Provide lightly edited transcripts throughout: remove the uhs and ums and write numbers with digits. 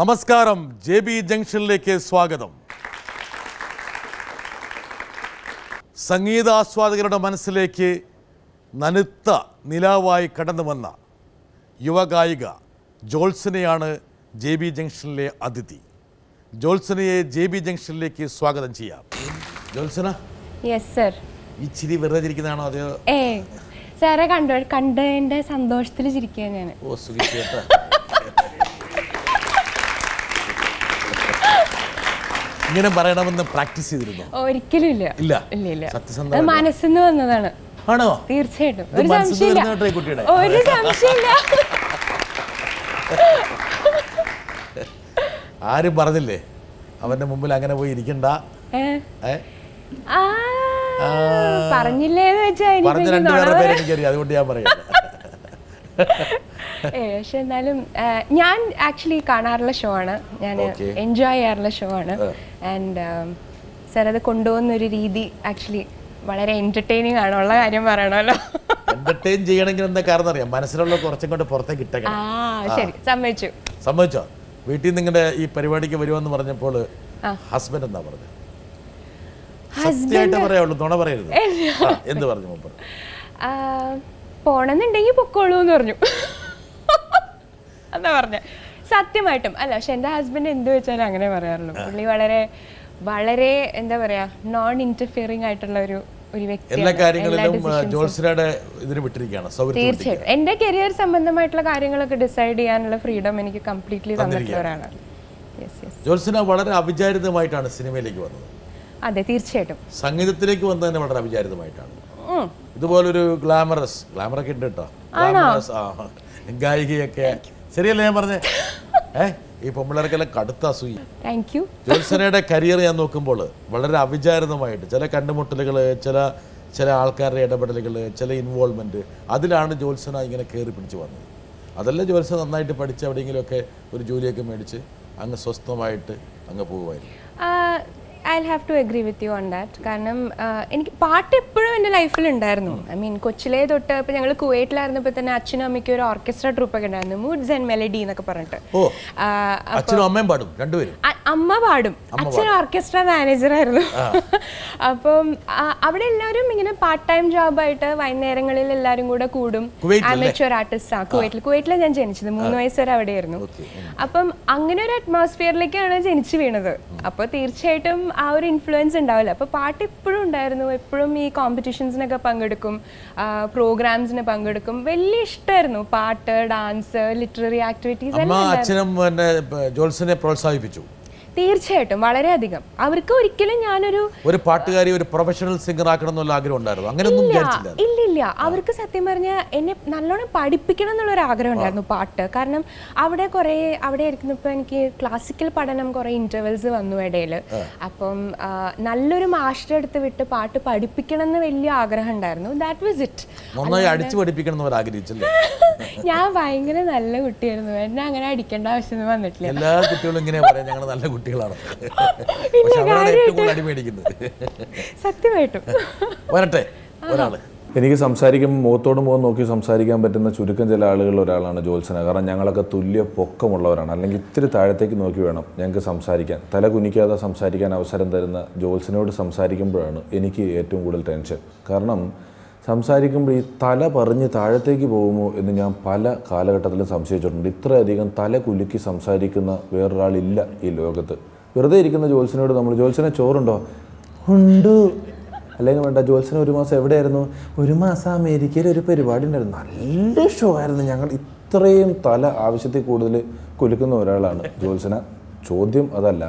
നമസ്കാരം, JB ജംഗ്ഷനിലേക്ക് സ്വാഗതം. സംഗീതാസ്വാദകരുടെ മനസ്സിലേക്ക് നനുത്ത നിലാവായി കടന്നു വന്ന യുവഗായിക ജോത്സനയാണ് JB ജംഗ്ഷനിലെ അതിഥി. ജോത്സനയെ JB ജംഗ്ഷനിലേക്ക് സ്വാഗതം ചെയ്യാം. Jyotsna, yes sir. ഈ ചിരി വെറുതെ ഇരിക്കുന്നതാണോ അതെയോ? സാറെ കണ്ടതിന്റെ സന്തോഷത്തിൽ ചിരിക്കുക ഞാൻ. ഓ സുഖിച്ചേട്ടാ, ഇങ്ങനെ പറയണമെന്ന് പ്രാക്ടീസ് ചെയ്തിരുന്നു? ഒരിക്കലും ഇല്ല. ഇല്ല ഇല്ല ഇല്ല, സത്യസന്ധ മനസ്സിന്ന് വന്നതാണ്. ആണോ? തീർച്ചയായിട്ടും, ഒരു സംശയമില്ല. ഒരു സംശയമില്ല. ആരും പറഞ്ഞില്ലേ അവന്റെ മുമ്പിൽ അങ്ങനെ പോയി ഇരിക്കണ്ട? പറഞ്ഞില്ലേന്ന് വെച്ചാൽ പറഞ്ഞ രണ്ടുപേരുടെ പേര് എനിക്കറിയാം, അതുകൊണ്ട് ഞാൻ പറയാം. പക്ഷെ എന്നാലും ഞാൻ ആക്ച്വലി കാണാറുള്ള ഷോ ആണ്, ഞാൻ എൻജോയ് ചെയ്യാറുള്ള ഷോ ആണ്. ആൻഡ് സാർ അത് കൊണ്ടുപോകുന്നൊരു രീതി ആക്ച്വലി വളരെ എന്റർടൈനിങ് ആണ്. ഉള്ള കാര്യം പറയണമല്ലോ. എന്റർടൈൻ ചെയ്യണമെങ്കിൽ എന്താ കാരണം അറിയാം, മനസ്സിലുള്ള കുറച്ചും കൊണ്ട് പുറത്തേക്ക് ഇട്ടേക്കണം. ശരി, സമ്മതിച്ചു. സമ്മതിച്ചോ? വീട്ടിൽ നിന്ന് നിങ്ങളുടെ ഈ പരിപാടിക്ക് വരുമെന്ന് പറഞ്ഞപ്പോൾ ഹസ്ബൻഡ് എന്താ പറഞ്ഞത്? സത്യമായിട്ട് പറയാവുള്ളൂ, നുണ പറയരുത്. എന്ത് പറഞ്ഞു മൂപ്പർ? പോണെന്നുണ്ടെങ്കിൽ പൊക്കോളൂ എന്ന് പറഞ്ഞു. എന്താ പറഞ്ഞ സത്യമായിട്ടും അല്ല. പക്ഷെ എൻ്റെ ഹസ്ബൻഡ് എന്ത് വെച്ചാലും അങ്ങനെ പറയാറുള്ളൂ. പുള്ളി വളരെ വളരെ എന്താ പറയാ, നോൺ ഇന്റർഫിയറിംഗ് ആയിട്ടുള്ള ഒരു വ്യക്തി. എല്ലാ കാര്യങ്ങളിലും ജോത്സനയുടെ ഇതിന് വിട്ടിരിക്കുകയാണ്. തീർച്ചയായിട്ടും എൻ്റെ കരിയർ സംബന്ധമായിട്ടുള്ള കാര്യങ്ങളൊക്കെ ഡിസൈഡ് ചെയ്യാനുള്ള ഫ്രീഡം എനിക്ക് കംപ്ലീറ്റ്ലി തന്നിട്ടുള്ള ഒരാളാണ്. ജോത്സന വളരെ അവിചാരിതമായിട്ടാണ് സിനിമയിലേക്ക് വന്നത്. അതെ, തീർച്ചയായിട്ടും. സംഗീതത്തിലേക്ക് വന്നത് തന്നെ വളരെ അവിചാരിതമായിട്ടാണ്. ഇതുപോലൊരു ഗ്ലാമറൊക്കെ ഉണ്ട് കേട്ടോ, ഗ്ലാമറസ് ഗായികയൊക്കെ. ശരിയല്ലേ ഞാൻ പറഞ്ഞേ? ഈ പൊമ്പിളർക്കെല്ലാം കടുത്ത അസൂയ. ജോത്സനയുടെ കരിയർ ഞാൻ നോക്കുമ്പോൾ വളരെ അവിചാരിതമായിട്ട് ചില കണ്ടുമുട്ടലുകൾ, ചില ആൾക്കാരുടെ ഇടപെടലുകൾ, ചില ഇൻവോൾവ്മെന്റ്, അതിലാണ് ജോത്സന ഇങ്ങനെ കയറി പിടിച്ച് വന്നത്. അതല്ല, ജോത്സന നന്നായിട്ട് പഠിച്ച് എവിടെയെങ്കിലുമൊക്കെ ഒരു ജോലിയൊക്കെ മേടിച്ച് അങ്ങ് സ്വസ്ഥമായിട്ട് അങ്ങ് പോകുമായിരുന്നു. I'll have to agree with you on that. കാരണം എനിക്ക് പാട്ട് എപ്പോഴും എൻ്റെ ലൈഫിൽ ഉണ്ടായിരുന്നു. ഐ മീൻ കൊച്ചിലേ തൊട്ട്. ഇപ്പോൾ ഞങ്ങൾ കുവൈറ്റിലായിരുന്നപ്പോൾ തന്നെ അച്ഛനും അമ്മയ്ക്കും ഒരു ഓർക്കസ്ട്ര ട്രൂപ്പൊക്കെ ഉണ്ടായിരുന്നു, മൂഡ്സ് ആൻഡ് മെലഡി എന്നൊക്കെ പറഞ്ഞിട്ട്. അമ്മ പാടും, അച്ഛൻ ഓർക്കസ്ട്ര മാനേജറായിരുന്നു. അപ്പം അവിടെ എല്ലാവരും ഇങ്ങനെ പാർട്ട് ടൈം ജോബായിട്ട് വൈകുന്നേരങ്ങളിൽ എല്ലാവരും കൂടെ കൂടും. Amateur artist. കുവൈറ്റിലാണ് ഞാൻ ജനിച്ചത്. 3 വയസ്സ് വരെ അവിടെയായിരുന്നു. അപ്പം അങ്ങനെ ഒരു അറ്റ്മോസ്ഫിയറിലേക്കാണ് ജനിച്ചു വീണത്. അപ്പോൾ തീർച്ചയായിട്ടും ആ ഒരു ഇൻഫ്ലുവൻസ് ഉണ്ടാവില്ല. അപ്പോൾ പാട്ട് എപ്പോഴും ഉണ്ടായിരുന്നു. എപ്പോഴും ഈ കോമ്പറ്റീഷൻസിനൊക്കെ പങ്കെടുക്കും, പ്രോഗ്രാംസിന് പങ്കെടുക്കും. വലിയ ഇഷ്ടമായിരുന്നു പാട്ട്, ഡാൻസ്, ലിറ്റററി ആക്ടിവിറ്റീസ് എല്ലാം. അച്ഛനും ജോത്സനെ പ്രോത്സാഹിപ്പിച്ചു? തീർച്ചയായിട്ടും, വളരെയധികം. അവർക്ക് ഒരിക്കലും ഒരു പാട്ടുകാരി, ഒരു പ്രൊഫഷണൽ സിംഗർ ആക്കണം എന്നുള്ള ആഗ്രഹം ഉണ്ടായിരുന്നു? അങ്ങനെയൊന്നും ഇല്ലില്ല. അവർക്ക് സത്യം പറഞ്ഞാൽ എന്നെ നല്ലോണം പഠിപ്പിക്കണം എന്നുള്ളൊരു ആഗ്രഹം ഉണ്ടായിരുന്നു പാട്ട്. കാരണം അവിടെ ഇരിക്കുന്നപ്പോൾ എനിക്ക് ക്ലാസിക്കൽ പഠനം കുറേ ഇന്റർവെൽസ് വന്നു ഇടയിൽ. അപ്പം നല്ലൊരു മാസ്റ്റർ എടുത്ത് വിട്ട് പാട്ട് പഠിപ്പിക്കണം എന്ന് വലിയ ആഗ്രഹം ഉണ്ടായിരുന്നു. That was it. നന്നായി അടിച്ചു പഠിപ്പിക്കണം എന്ന് ആഗ്രഹിച്ചല്ലേ? ഞാൻ ഭയങ്കര നല്ല കുട്ടിയായിരുന്നു, എന്നെ അങ്ങനെ അടിക്കേണ്ട ആവശ്യം വന്നിട്ടില്ല. എല്ലാ കുട്ടികളും ഇങ്ങനെ പറയാം, ഞങ്ങൾ നല്ല കുട്ടികളാണ്. സത്യമായിട്ടും. വരട്ടെ ഒരാള്. എനിക്ക് സംസാരിക്കുമ്പോൾ മുഖത്തോട് മുഖം നോക്കി സംസാരിക്കാൻ പറ്റുന്ന ചുരുക്കം ചില ആളുകളിൽ ഒരാളാണ് ജോത്സന. കാരണം ഞങ്ങളൊക്കെ തുല്യ പൊക്കമുള്ളവരാണ്. അല്ലെങ്കിൽ ഇത്തിരി താഴത്തേക്ക് നോക്കി വേണം ഞങ്ങൾക്ക് സംസാരിക്കാൻ. തല കുനിക്കാതെ സംസാരിക്കാൻ അവസരം തരുന്ന ജോത്സനയോട് സംസാരിക്കുമ്പോഴാണ് എനിക്ക് ഏറ്റവും കൂടുതൽ ടെൻഷൻ. കാരണം സംസാരിക്കുമ്പോൾ ഈ തല പറഞ്ഞ് താഴത്തേക്ക് പോകുമോ എന്ന് ഞാൻ പല കാലഘട്ടത്തിലും സംശയിച്ചിട്ടുണ്ട്. ഇത്രയധികം തല കുലുക്കി സംസാരിക്കുന്ന വേറൊരാളില്ല ഈ ലോകത്ത്. വെറുതെ ഇരിക്കുന്ന ജോത്സനയോട് നമ്മൾ, ജോത്സന ചോറുണ്ടോ? ഉണ്ട്. അല്ലെങ്കിൽ വേണ്ട, ജോത്സന 1 മാസം എവിടെയായിരുന്നു? 1 മാസം അമേരിക്കയിൽ ഒരു പരിപാടി ഉണ്ടായിരുന്നു, നല്ല ഷോ ആയിരുന്നു. ഞങ്ങൾ ഇത്രയും തല ആവശ്യത്തിൽ കൂടുതൽ കുലുക്കുന്ന ഒരാളാണ് ജോത്സന. ചോദ്യം അതല്ല,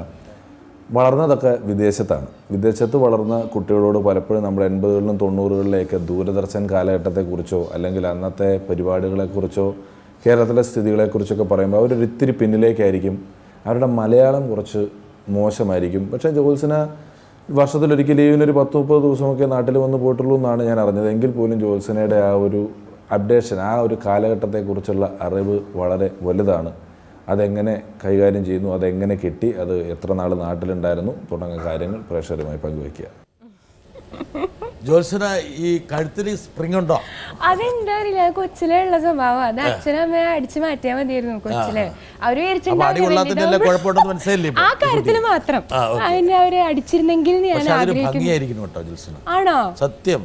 വളർന്നതൊക്കെ വിദേശത്താണ്. വിദേശത്ത് വളർന്ന കുട്ടികളോട് പലപ്പോഴും നമ്മൾ 80കളിലും 90കളിലേക്ക് ദൂരദർശൻ കാലഘട്ടത്തെക്കുറിച്ചോ അല്ലെങ്കിൽ അന്നത്തെ പരിപാടികളെക്കുറിച്ചോ കേരളത്തിലെ സ്ഥിതികളെക്കുറിച്ചൊക്കെ പറയുമ്പോൾ അവരൊരിത്തിരി പിന്നിലേക്കായിരിക്കും. അവരുടെ മലയാളം കുറച്ച് മോശമായിരിക്കും. പക്ഷേ ജോത്സന വർഷത്തിലൊരിക്കൽ ലീവിനൊരു 10-30 ദിവസമൊക്കെ നാട്ടിൽ വന്ന് പോയിട്ടുള്ളൂ എന്നാണ് ഞാൻ അറിഞ്ഞത്. എങ്കിൽ പോലും ജോത്സനയുടെ ആ ഒരു അപ്ഡേഷൻ, ആ ഒരു കാലഘട്ടത്തെക്കുറിച്ചുള്ള അറിവ് വളരെ വലുതാണ്. അതെങ്ങനെ കൈകാര്യം ചെയ്യുന്നു, അതെങ്ങനെ കിട്ടി, അത് എത്ര നാൾ നാട്ടിലുണ്ടായിരുന്നു തുടങ്ങിയ കാര്യങ്ങൾ പ്രേക്ഷകരുമായി പങ്കുവയ്ക്കുക. ജോത്സന ഈ കഴുത്തിൽ സ്പ്രിംഗ് ഉണ്ടോ? അതെന്താ അറിയില്ല, കൊച്ചിലെ ഉള്ള സ്വഭാവം. അത് അച്ഛനമ്മയെ അടിച്ചു മാറ്റിയാൽ മതിയായിരുന്നു കൊച്ചിലെ. അവര് വിചാരിച്ചിട്ടുണ്ടാവില്ല ആ കാര്യത്തില് മാത്രം അതിനെ അവര് അടിച്ചിരുന്നെങ്കിൽ ഞാൻ ആഗ്രഹിക്കുന്നു. ആണോ? സത്യം.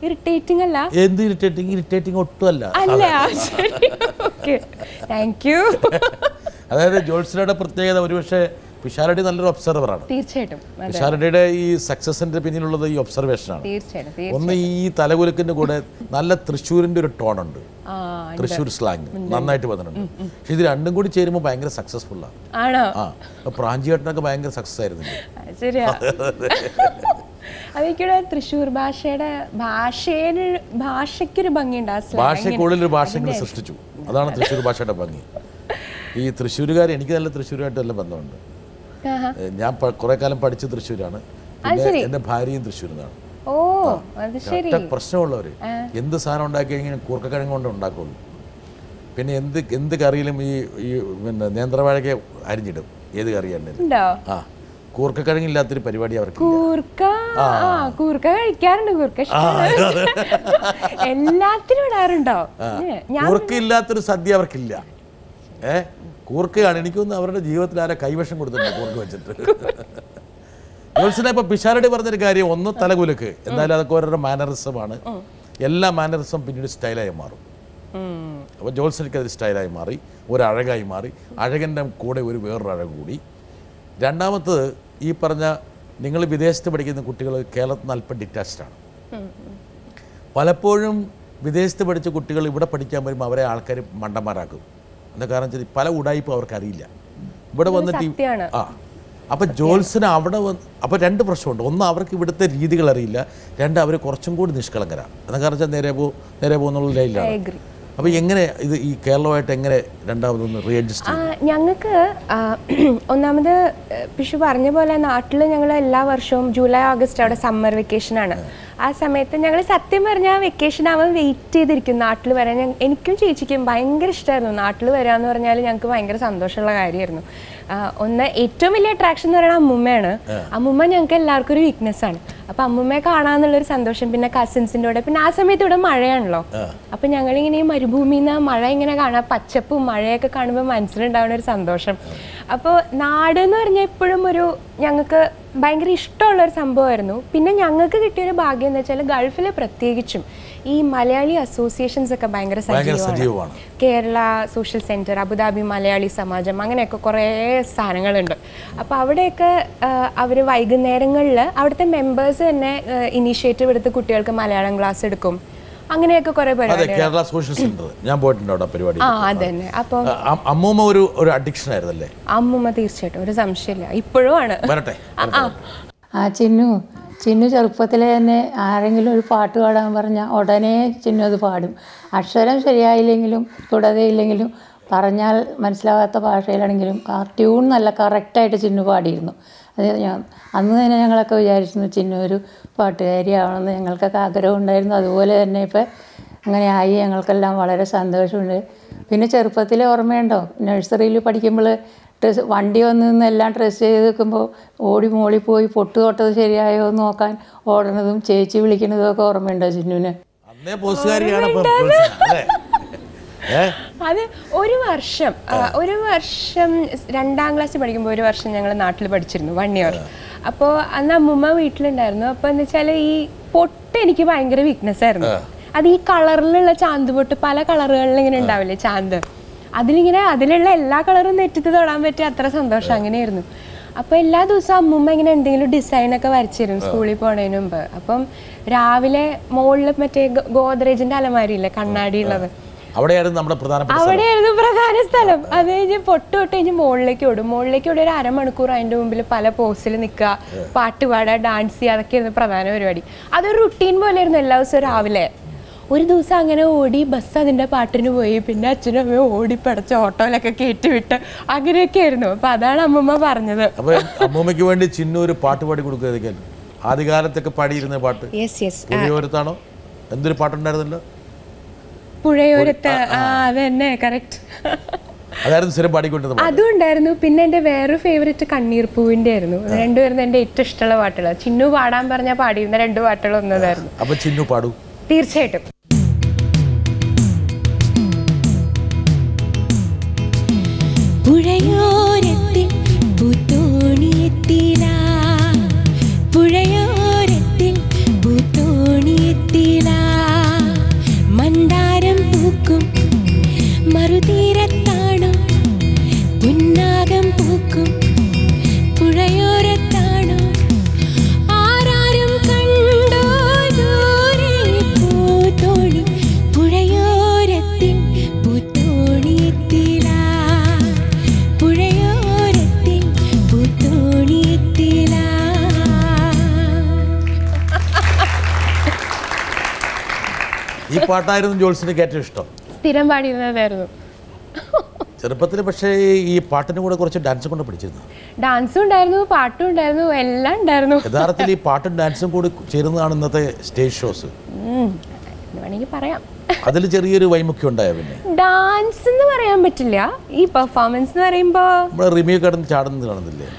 ഇറിറ്റേറ്റിംഗ് അല്ല? എന്ത് ഇറിറ്റേറ്റിംഗ്? ഇറിറ്റേറ്റിംഗ് ഒട്ടുമല്ല. അല്ല, താങ്ക് യു. അതായത് ജോത്സനയുടെ പ്രത്യേകത ഒരുപക്ഷെ പിഷാരടി നല്ലൊരു ഒബ്സർവറാണ്. തീർച്ചയായിട്ടും പിഷാരടിയുടെ ഈ സക്സസിന്റെ പിന്നിലുള്ളത് ഈ ഒബ്സർവേഷനാണ്. ഒന്ന് ഈ തലകുലുക്കിന്റെ കൂടെ നല്ല തൃശ്ശൂരിന്റെ ഒരു ടോണുണ്ട്, തൃശ്ശൂർ സ്ലാങ് നന്നായിട്ട് വന്നിട്ടുണ്ട്. പക്ഷെ ഇത് രണ്ടും കൂടി ചേരുമ്പോൾ ഭയങ്കര സക്സസ്ഫുൾ ആണ്. പ്രാഞ്ചിയേട്ടനൊക്കെ ഭയങ്കര സക്സസ് ആയിരുന്നു. അതൊക്കെയുള്ള തൃശ്ശൂർ ഭാഷയുടെ ഭാഷയ്ക്കൊരു ഭംഗിയുണ്ട്. ഭാഷയ്ക്കുള്ളിലൊരു ഭാഷ സൃഷ്ടിച്ചു, അതാണ് തൃശ്ശൂർ ഭാഷയുടെ ഭംഗി. ഈ തൃശ്ശൂരുകാർ, എനിക്ക് നല്ല തൃശ്ശൂരുമായിട്ട് നല്ല ബന്ധമുണ്ട്. ഞാൻ കുറെ കാലം പഠിച്ച തൃശ്ശൂരാണ്, എന്റെ ഭാര്യയും തൃശ്ശൂരിൽ നിന്നാണ്. പ്രശ്നമുള്ളവര് എന്ത് സാധനം ഉണ്ടാക്കി കഴിഞ്ഞാൽ കൂർക്കക്കിഴങ്ങ് കൊണ്ട് ഉണ്ടാക്കുള്ളൂ. പിന്നെ എന്ത് കറിയിലും ഈ പിന്നെ നേന്ത്രവാഴയ്ക്ക് അരിഞ്ഞിടും, ഏത് കറിയാണെങ്കിലും. കൂർക്കക്കിഴങ്ങില്ലാത്തൊരു പരിപാടി അവർക്ക്. കൂർക്കയില്ലാത്തൊരു സദ്യ അവർക്കില്ല. കൂർക്കയാണ്. എനിക്കൊന്ന് അവരുടെ ജീവിതത്തിൽ ആരെ കൈവശം കൊടുത്തിട്ടുണ്ട് കൂർക്ക വെച്ചിട്ട്. ജോത്സന ഇപ്പൊ പിഷാരടി പറഞ്ഞൊരു കാര്യം, ഒന്ന് തലകുലുക്ക്. എന്തായാലും അതൊക്കെ ഓരോരോ മാനറിസമാണ്. എല്ലാ മാനറിസം പിന്നീട് സ്റ്റൈലായി മാറും. അപ്പോൾ ജോത്സനയ്ക്ക് അത് സ്റ്റൈലായി മാറി, ഒരു അഴകായി മാറി. അഴകൻ്റെ കൂടെ വേറൊരു അഴക് കൂടി. രണ്ടാമത്തത് ഈ പറഞ്ഞ നിങ്ങൾ വിദേശത്ത് പഠിക്കുന്ന കുട്ടികൾ കേരളത്തിൽ നിന്ന് അല്പം ഡിറ്റാച്ച്ഡാണ്. പലപ്പോഴും വിദേശത്ത് പഠിച്ച കുട്ടികൾ ഇവിടെ പഠിക്കാൻ വരുമ്പോൾ അവരെ ആൾക്കാർ മണ്ടന്മാരാക്കും. എന്താ കാരണം വെച്ചാൽ പല ഉടായ്പ അവർക്കറിയില്ല. ഇവിടെ വന്നിട്ട് അപ്പം ജോത്സന അവിടെ അപ്പോൾ രണ്ട് പ്രശ്നമുണ്ട്. ഒന്ന്, അവർക്ക് ഇവിടുത്തെ രീതികൾ അറിയില്ല. രണ്ട്, അവർ കുറച്ചും കൂടി നിഷ്കളങ്കരാണ്. എന്താ കാരണം വെച്ചാൽ നേരെ പോകുന്നുള്ള ലൈനിലാണ്. അപ്പോൾ എങ്ങനെ ഇത് ഈ കേരളമായിട്ട് എങ്ങനെ രണ്ടാമതൊന്ന് റീഅഡ്ജസ്റ്റ്? ഞങ്ങൾക്ക് ഒന്നാമത് പിഷു പറഞ്ഞ പോലെ നാട്ടിൽ ഞങ്ങൾ എല്ലാ വർഷവും ജൂലൈ ഓഗസ്റ്റ് അവിടെ സമ്മർ വെക്കേഷനാണ്. ആ സമയത്ത് ഞങ്ങൾ സത്യം പറഞ്ഞാൽ വെക്കേഷൻ ആവാൻ വെയിറ്റ് ചെയ്തിരിക്കും നാട്ടിൽ വരാൻ. എനിക്കും ചേച്ചിക്കും ഭയങ്കര ഇഷ്ടമായിരുന്നു നാട്ടിൽ വരാമെന്ന് പറഞ്ഞാൽ. ഞങ്ങൾക്ക് ഭയങ്കര സന്തോഷമുള്ള കാര്യമായിരുന്നു. ഒന്ന് ഏറ്റവും വലിയ അട്രാക്ഷൻ എന്ന് പറയുന്നത് അമ്മൂമ്മയാണ്. അമ്മൂമ്മ ഞങ്ങൾക്ക് എല്ലാവർക്കും ഒരു വീക്ക്നെസ് ആണ്. അപ്പം അമ്മൂമ്മയെ കാണാന്നുള്ളൊരു സന്തോഷം. പിന്നെ കസിൻസിൻ്റെ കൂടെ, പിന്നെ ആ സമയത്ത് ഇവിടെ മഴയാണല്ലോ. അപ്പം ഞങ്ങളിങ്ങനെ ഈ മരുഭൂമിയിൽ നിന്ന് മഴ ഇങ്ങനെ കാണാം, പച്ചപ്പും മഴയൊക്കെ കാണുമ്പോൾ മനസ്സിലുണ്ടാവുന്ന ഒരു സന്തോഷം. അപ്പോൾ നാട് എന്ന് പറഞ്ഞാൽ എപ്പോഴും ഞങ്ങൾക്ക് ഭയങ്കര ഇഷ്ടമുള്ളൊരു സംഭവമായിരുന്നു. പിന്നെ ഞങ്ങൾക്ക് കിട്ടിയൊരു ഭാഗ്യം എന്ന് വെച്ചാൽ ഗൾഫിൽ പ്രത്യേകിച്ചും ഈ മലയാളി അസോസിയേഷൻസ് ഒക്കെ ഭയങ്കര സജീവമാണ്. Kerala social centre, Abu Dhabi Malayali Samajam, അങ്ങനെയൊക്കെ കുറേ സ്ഥാനങ്ങളുണ്ട്. അപ്പോൾ അവിടെയൊക്കെ അവർ വൈകുന്നേരങ്ങളിൽ അവിടുത്തെ മെമ്പേഴ്സ് തന്നെ ഇനീഷ്യേറ്റീവ് എടുത്ത് കുട്ടികൾക്ക് മലയാളം ക്ലാസ് എടുക്കും. അങ്ങനെയൊക്കെ കുറെ പരിപാടി. കേരള സോഷ്യൽ സെന്റർ ഞാൻ പോയിട്ടുണ്ട് അവിടെ പരിപാടി. അതന്നെ. അപ്പോൾ അമ്മൂമ്മ ഒരു അഡിക്ഷൻ ആയിരുന്നല്ലേ? അമ്മൂമ്മ തീർച്ചയായിട്ടും, ഒരു സംശയമില്ല, ഇപ്പോഴും ആണ്. ചിന്നു ചെറുപ്പത്തിലെ തന്നെ ആരെങ്കിലും ഒരു പാട്ട് പാടാൻ പറഞ്ഞാൽ ഉടനെ ചിന്നു അത് പാടും. അക്ഷരം ശരിയായില്ലെങ്കിലും തുടതയില്ലെങ്കിലും പറഞ്ഞാൽ മനസ്സിലാകാത്ത ഭാഷയിലാണെങ്കിലും ട്യൂൺ നല്ല കറക്റ്റായിട്ട് ചിന്നു പാടിയിരുന്നു. അത് അന്ന് തന്നെ ഞങ്ങളൊക്കെ വിചാരിച്ചിരുന്നു ചിന്നു ഒരു പാട്ടുകാരിയാവണമെന്ന് ഞങ്ങൾക്കൊക്കെ ആഗ്രഹം ഉണ്ടായിരുന്നു. അതുപോലെ തന്നെ ഇപ്പം അങ്ങനെ ആയി. ഞങ്ങൾക്കെല്ലാം വളരെ സന്തോഷമുണ്ട്. പിന്നെ ചെറുപ്പത്തിലെ ഓർമ്മയുണ്ടോ, നഴ്സറിയിൽ പഠിക്കുമ്പോൾ വണ്ടി വന്ന് നിന്നെല്ലാം ഡ്രസ്സ് ചെയ്ത് വെക്കുമ്പോൾ മോളിൽ പോയി പൊട്ട് തൊട്ടത് ശരിയായോ എന്ന് നോക്കാൻ ഓടണതും ചേച്ചി വിളിക്കുന്നതും ഒക്കെ ഓർമ്മയുണ്ടോ ചിന്നുവിന്? അത് ഒരു വർഷം 2ാം ക്ലാസ്സിൽ പഠിക്കുമ്പോൾ ഒരു വർഷം ഞങ്ങൾ നാട്ടിൽ പഠിച്ചിരുന്നു, 1 ഇയർ. അപ്പോൾ അന്ന് അമ്മൂമ്മ വീട്ടിലുണ്ടായിരുന്നു. അപ്പോൾ എന്ന് വെച്ചാൽ ഈ പൊട്ട് എനിക്ക് ഭയങ്കര വീക്ക്നെസ് ആയിരുന്നു. അത് ഈ കളറിലുള്ള ചാന്ത് പൊട്ട്, പല കളറുകളിൽ ഇങ്ങനെ ഉണ്ടാവില്ലേ ചാന്ത്, അതിലുള്ള എല്ലാ കളറും നെറ്റിട്ട് തൊടാൻ പറ്റിയ അത്ര സന്തോഷം. അങ്ങനെയായിരുന്നു. അപ്പോൾ എല്ലാ ദിവസവും അമ്മൂമ്മ ഇങ്ങനെ എന്തെങ്കിലും ഡിസൈനൊക്കെ വരച്ചിരുന്നു സ്കൂളിൽ പോണതിന് മുമ്പ്. അപ്പം രാവിലെ മുകളിൽ മറ്റേ ഗോദ്രേജിന്റെ അലമാരിയില്ലേ കണ്ണാടി ഉള്ളത്, അവിടെയായിരുന്നു പ്രധാന സ്ഥലം. അത് കഴിഞ്ഞ് പൊട്ട് കഴിഞ്ഞ് മുകളിലേക്ക് ഓടും. ഒരു 1/2 മണിക്കൂർ അതിൻ്റെ മുമ്പിൽ പല പോസിൽ നിൽക്കുക, പാട്ട് പാടുക, ഡാൻസ് ചെയ്യുക, അതൊക്കെയായിരുന്നു പ്രധാന പരിപാടി. അതൊരു റുട്ടീൻ പോലെയായിരുന്നു എല്ലാ ദിവസവും രാവിലെ. ഒരു ദിവസം അങ്ങനെ ഓടി, ബസ് അതിൻ്റെ പാട്ടിന് പോയി, പിന്നെ അച്ഛനും അമ്മയും ഓടിപ്പടച്ച് ഓട്ടോയിലൊക്കെ കയറ്റിവിട്ട് അങ്ങനെയൊക്കെ ആയിരുന്നു. അപ്പൊ അതാണ് അമ്മൂമ്മ പറഞ്ഞത്. അപ്പൊ അമ്മൂമ്മയ്ക്ക് വേണ്ടി ചിന്നു ഒരു പാട്ട് പാടി കൊടുക്കുക. ആദ്യകാലത്തൊക്കെ പാടിയിരുന്ന പാട്ട് പുഴയോരത്താണോ? എന്തൊരു പാട്ടുണ്ടായിരുന്നല്ലോ, പുഴയോരത്ത്. അതന്നെ, കറക്റ്റ്. അതായിരുന്നു സ്ഥിരം പാടിക്കൊണ്ടിരുന്നത്. അതും ഉണ്ടായിരുന്നു. പിന്നെ എൻ്റെ വേറൊരു ഫേവറേറ്റ് കണ്ണീർ പൂവിൻ്റെ ആയിരുന്നു. രണ്ടുപേരും എൻ്റെ ഏറ്റവും ഇഷ്ടമുള്ള പാട്ടുകൾ. ചിന്നു പാടാൻ പറഞ്ഞാൽ പാടിയിരുന്ന 2 പാട്ടുകൾ ഒന്നതായിരുന്നു. അപ്പൊ ചിന്നു പാടൂ. തീർച്ചയായിട്ടും. പുഴയോരത്തിൽ പൂത്തോണിയെത്തില, പുഴയോരത്തിൽ പൂത്തോണിയെത്തില, മന്ദാരം പൂക്കും മറുതീരത്താണോ, പുന്നാകം പൂക്കും പുഴയോരത്താണോ, ആരാരും കണ്ടോ ദൂരെ പൂത്തോണി, പുഴയോരത്തിൽ പൂത്തോണിയെത്തില, പുഴയോരത്തിൽ പൂത്തോണിയെത്തില. ഈ പാട്ടായിരുന്നു ജോൾസിനക്ക് ഏറ്റവും ഇഷ്ടം? സ്ഥിരം പാടിയിരുന്നതായിരുന്നു ചെറുപ്പത്തിൽ. പക്ഷേ ഈ പാട്ടിന് കൂടെ കുറച്ച് ഡാൻസ് കൊണ്ട് പഠിച്ചിരുന്നു. ഡാൻസും ഉണ്ടായിരുന്നു, പാട്ടും ഉണ്ടായിരുന്നു, എല്ലാം ഉണ്ടായിരുന്നു. യഥാർത്ഥത്തിൽ ഈ പാട്ടും ഡാൻസും കൂടി ചേരുന്നതാണ് ഇന്നത്തെ സ്റ്റേജ് ഷോസ്. വേണമെങ്കിൽ പറയാം. അതിൽ ചെറിയൊരു വൈമുഖ്യം ഉണ്ടായ. പിന്നെ ഡാൻസ് എന്ന് പറയാൻ പറ്റില്ല. ഈ പെർഫോമൻസ് എന്ന് പറയുമ്പോ നമ്മളെ റിമിയെ കടന്ന് ചാടുന്നത് കാണുന്നില്ലേ?